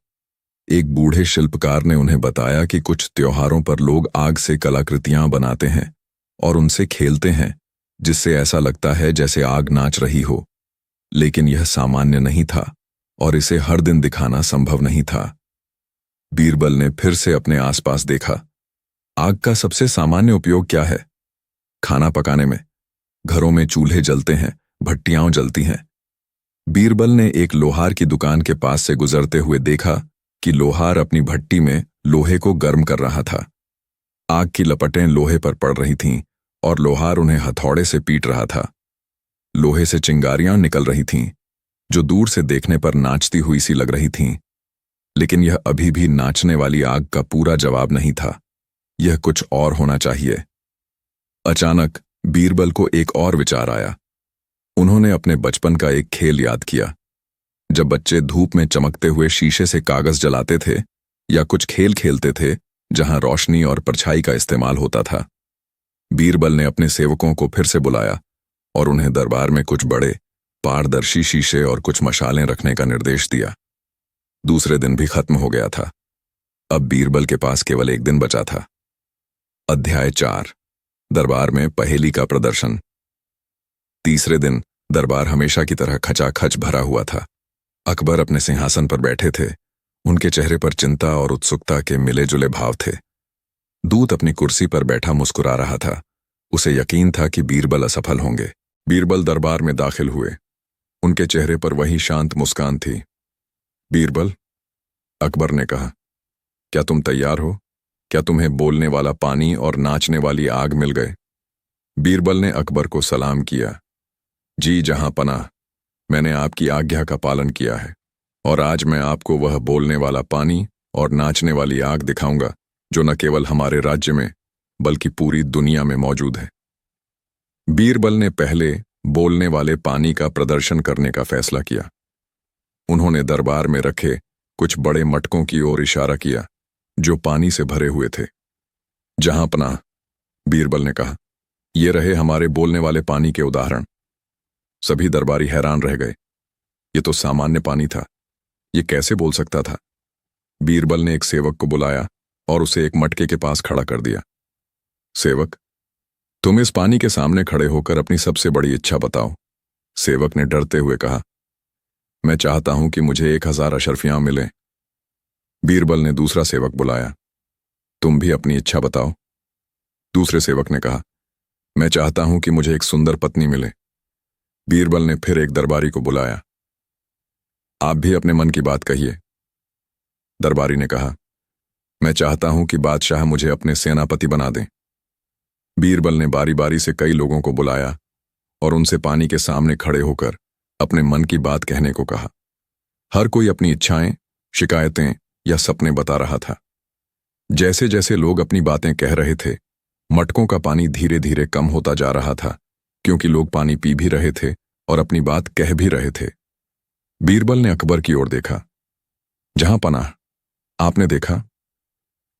A: एक बूढ़े शिल्पकार ने उन्हें बताया कि कुछ त्योहारों पर लोग आग से कलाकृतियां बनाते हैं और उनसे खेलते हैं, जिससे ऐसा लगता है जैसे आग नाच रही हो। लेकिन यह सामान्य नहीं था और इसे हर दिन दिखाना संभव नहीं था। बीरबल ने फिर से अपने आसपास देखा। आग का सबसे सामान्य उपयोग क्या है? खाना पकाने में। घरों में चूल्हे जलते हैं, भट्टियां जलती हैं। बीरबल ने एक लोहार की दुकान के पास से गुजरते हुए देखा कि लोहार अपनी भट्टी में लोहे को गर्म कर रहा था। आग की लपटें लोहे पर पड़ रही थीं और लोहार उन्हें हथौड़े से पीट रहा था। लोहे से चिंगारियां निकल रही थीं, जो दूर से देखने पर नाचती हुई सी लग रही थीं। लेकिन यह अभी भी नाचने वाली आग का पूरा जवाब नहीं था। यह कुछ और होना चाहिए। अचानक बीरबल को एक और विचार आया। उन्होंने अपने बचपन का एक खेल याद किया, जब बच्चे धूप में चमकते हुए शीशे से कागज जलाते थे या कुछ खेल खेलते थे जहां रोशनी और परछाई का इस्तेमाल होता था। बीरबल ने अपने सेवकों को फिर से बुलाया और उन्हें दरबार में कुछ बड़े पारदर्शी शीशे और कुछ मशालें रखने का निर्देश दिया। दूसरे दिन भी खत्म हो गया था। अब बीरबल के पास केवल एक दिन बचा था। अध्याय 4, दरबार में पहेली का प्रदर्शन। तीसरे दिन दरबार हमेशा की तरह खचाखच भरा हुआ था। अकबर अपने सिंहासन पर बैठे थे। उनके चेहरे पर चिंता और उत्सुकता के मिले जुले भाव थे। दूत अपनी कुर्सी पर बैठा मुस्कुरा रहा था। उसे यकीन था कि बीरबल असफल होंगे। बीरबल दरबार में दाखिल हुए। उनके चेहरे पर वही शांत मुस्कान थी। बीरबल, अकबर ने कहा, क्या तुम तैयार हो? क्या तुम्हें बोलने वाला पानी और नाचने वाली आग मिल गए? बीरबल ने अकबर को सलाम किया। जी जहां पनाह, मैंने आपकी आज्ञा का पालन किया है और आज मैं आपको वह बोलने वाला पानी और नाचने वाली आग दिखाऊंगा जो न केवल हमारे राज्य में बल्कि पूरी दुनिया में मौजूद है। बीरबल ने पहले बोलने वाले पानी का प्रदर्शन करने का फैसला किया। उन्होंने दरबार में रखे कुछ बड़े मटकों की ओर इशारा किया जो पानी से भरे हुए थे। जहां पनाह, बीरबल ने कहा, ये रहे हमारे बोलने वाले पानी के उदाहरण। सभी दरबारी हैरान रह गए। ये तो सामान्य पानी था, ये कैसे बोल सकता था? बीरबल ने एक सेवक को बुलाया और उसे एक मटके के पास खड़ा कर दिया। सेवक, तुम इस पानी के सामने खड़े होकर अपनी सबसे बड़ी इच्छा बताओ। सेवक ने डरते हुए कहा, मैं चाहता हूं कि मुझे 1000 अशर्फियां मिलें। बीरबल ने दूसरा सेवक बुलाया। तुम भी अपनी इच्छा बताओ। दूसरे सेवक ने कहा, मैं चाहता हूं कि मुझे एक सुंदर पत्नी मिले। बीरबल ने फिर एक दरबारी को बुलाया। आप भी अपने मन की बात कहिए। दरबारी ने कहा, मैं चाहता हूं कि बादशाह मुझे अपने सेनापति बना दें। बीरबल ने बारी बारी से कई लोगों को बुलाया और उनसे पानी के सामने खड़े होकर अपने मन की बात कहने को कहा। हर कोई अपनी इच्छाएं, शिकायतें या सपने बता रहा था। जैसे जैसे लोग अपनी बातें कह रहे थे, मटकों का पानी धीरे धीरे कम होता जा रहा था, क्योंकि लोग पानी पी भी रहे थे और अपनी बात कह भी रहे थे। बीरबल ने अकबर की ओर देखा। जहां पनाह, आपने देखा,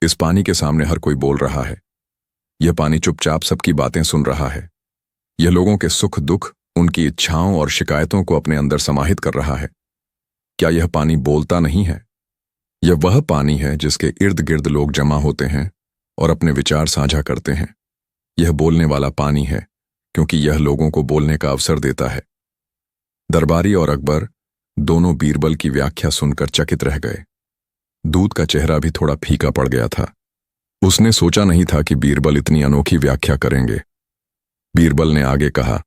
A: इस पानी के सामने हर कोई बोल रहा है। यह पानी चुपचाप सबकी बातें सुन रहा है। यह लोगों के सुख दुख, उनकी इच्छाओं और शिकायतों को अपने अंदर समाहित कर रहा है। क्या यह पानी बोलता नहीं है? यह वह पानी है जिसके इर्द गिर्द लोग जमा होते हैं और अपने विचार साझा करते हैं। यह बोलने वाला पानी है क्योंकि यह लोगों को बोलने का अवसर देता है। दरबारी और अकबर दोनों बीरबल की व्याख्या सुनकर चकित रह गए। दूत का चेहरा भी थोड़ा फीका पड़ गया था। उसने सोचा नहीं था कि बीरबल इतनी अनोखी व्याख्या करेंगे। बीरबल ने आगे कहा,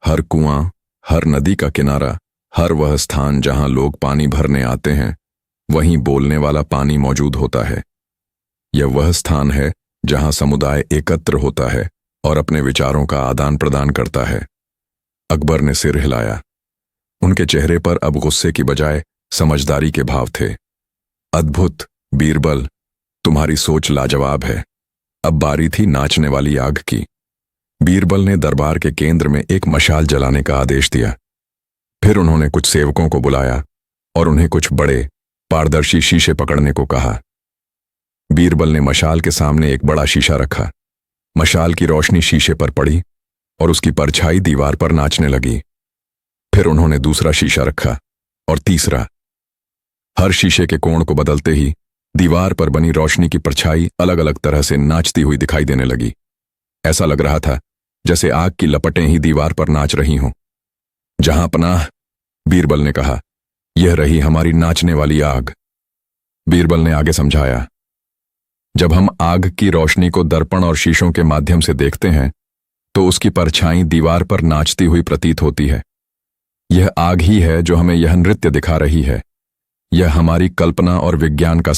A: हर कुआं, हर नदी का किनारा, हर वह स्थान जहां लोग पानी भरने आते हैं, वहीं बोलने वाला पानी मौजूद होता है। यह वह स्थान है जहां समुदाय एकत्र होता है और अपने विचारों का आदान प्रदान करता है। अकबर ने सिर हिलाया। उनके चेहरे पर अब गुस्से की बजाय समझदारी के भाव थे। अद्भुत बीरबल, तुम्हारी सोच लाजवाब है। अब बारी थी नाचने वाली आग की। बीरबल ने दरबार के केंद्र में एक मशाल जलाने का आदेश दिया। फिर उन्होंने कुछ सेवकों को बुलाया और उन्हें कुछ बड़े पारदर्शी शीशे पकड़ने को कहा। बीरबल ने मशाल के सामने एक बड़ा शीशा रखा। मशाल की रोशनी शीशे पर पड़ी और उसकी परछाई दीवार पर नाचने लगी। फिर उन्होंने दूसरा शीशा रखा और तीसरा। हर शीशे के कोण को बदलते ही दीवार पर बनी रोशनी की परछाई अलग अलग तरह से नाचती हुई दिखाई देने लगी। ऐसा लग रहा था जैसे आग की लपटें ही दीवार पर नाच रही हों। जहां पनाह, बीरबल ने कहा, यह रही हमारी नाचने वाली आग। बीरबल ने आगे समझाया, जब हम आग की रोशनी को दर्पण और शीशों के माध्यम से देखते हैं तो उसकी परछाई दीवार पर नाचती हुई प्रतीत होती है। यह आग ही है जो हमें यह नृत्य दिखा रही है। यह हमारी कल्पना और विज्ञान का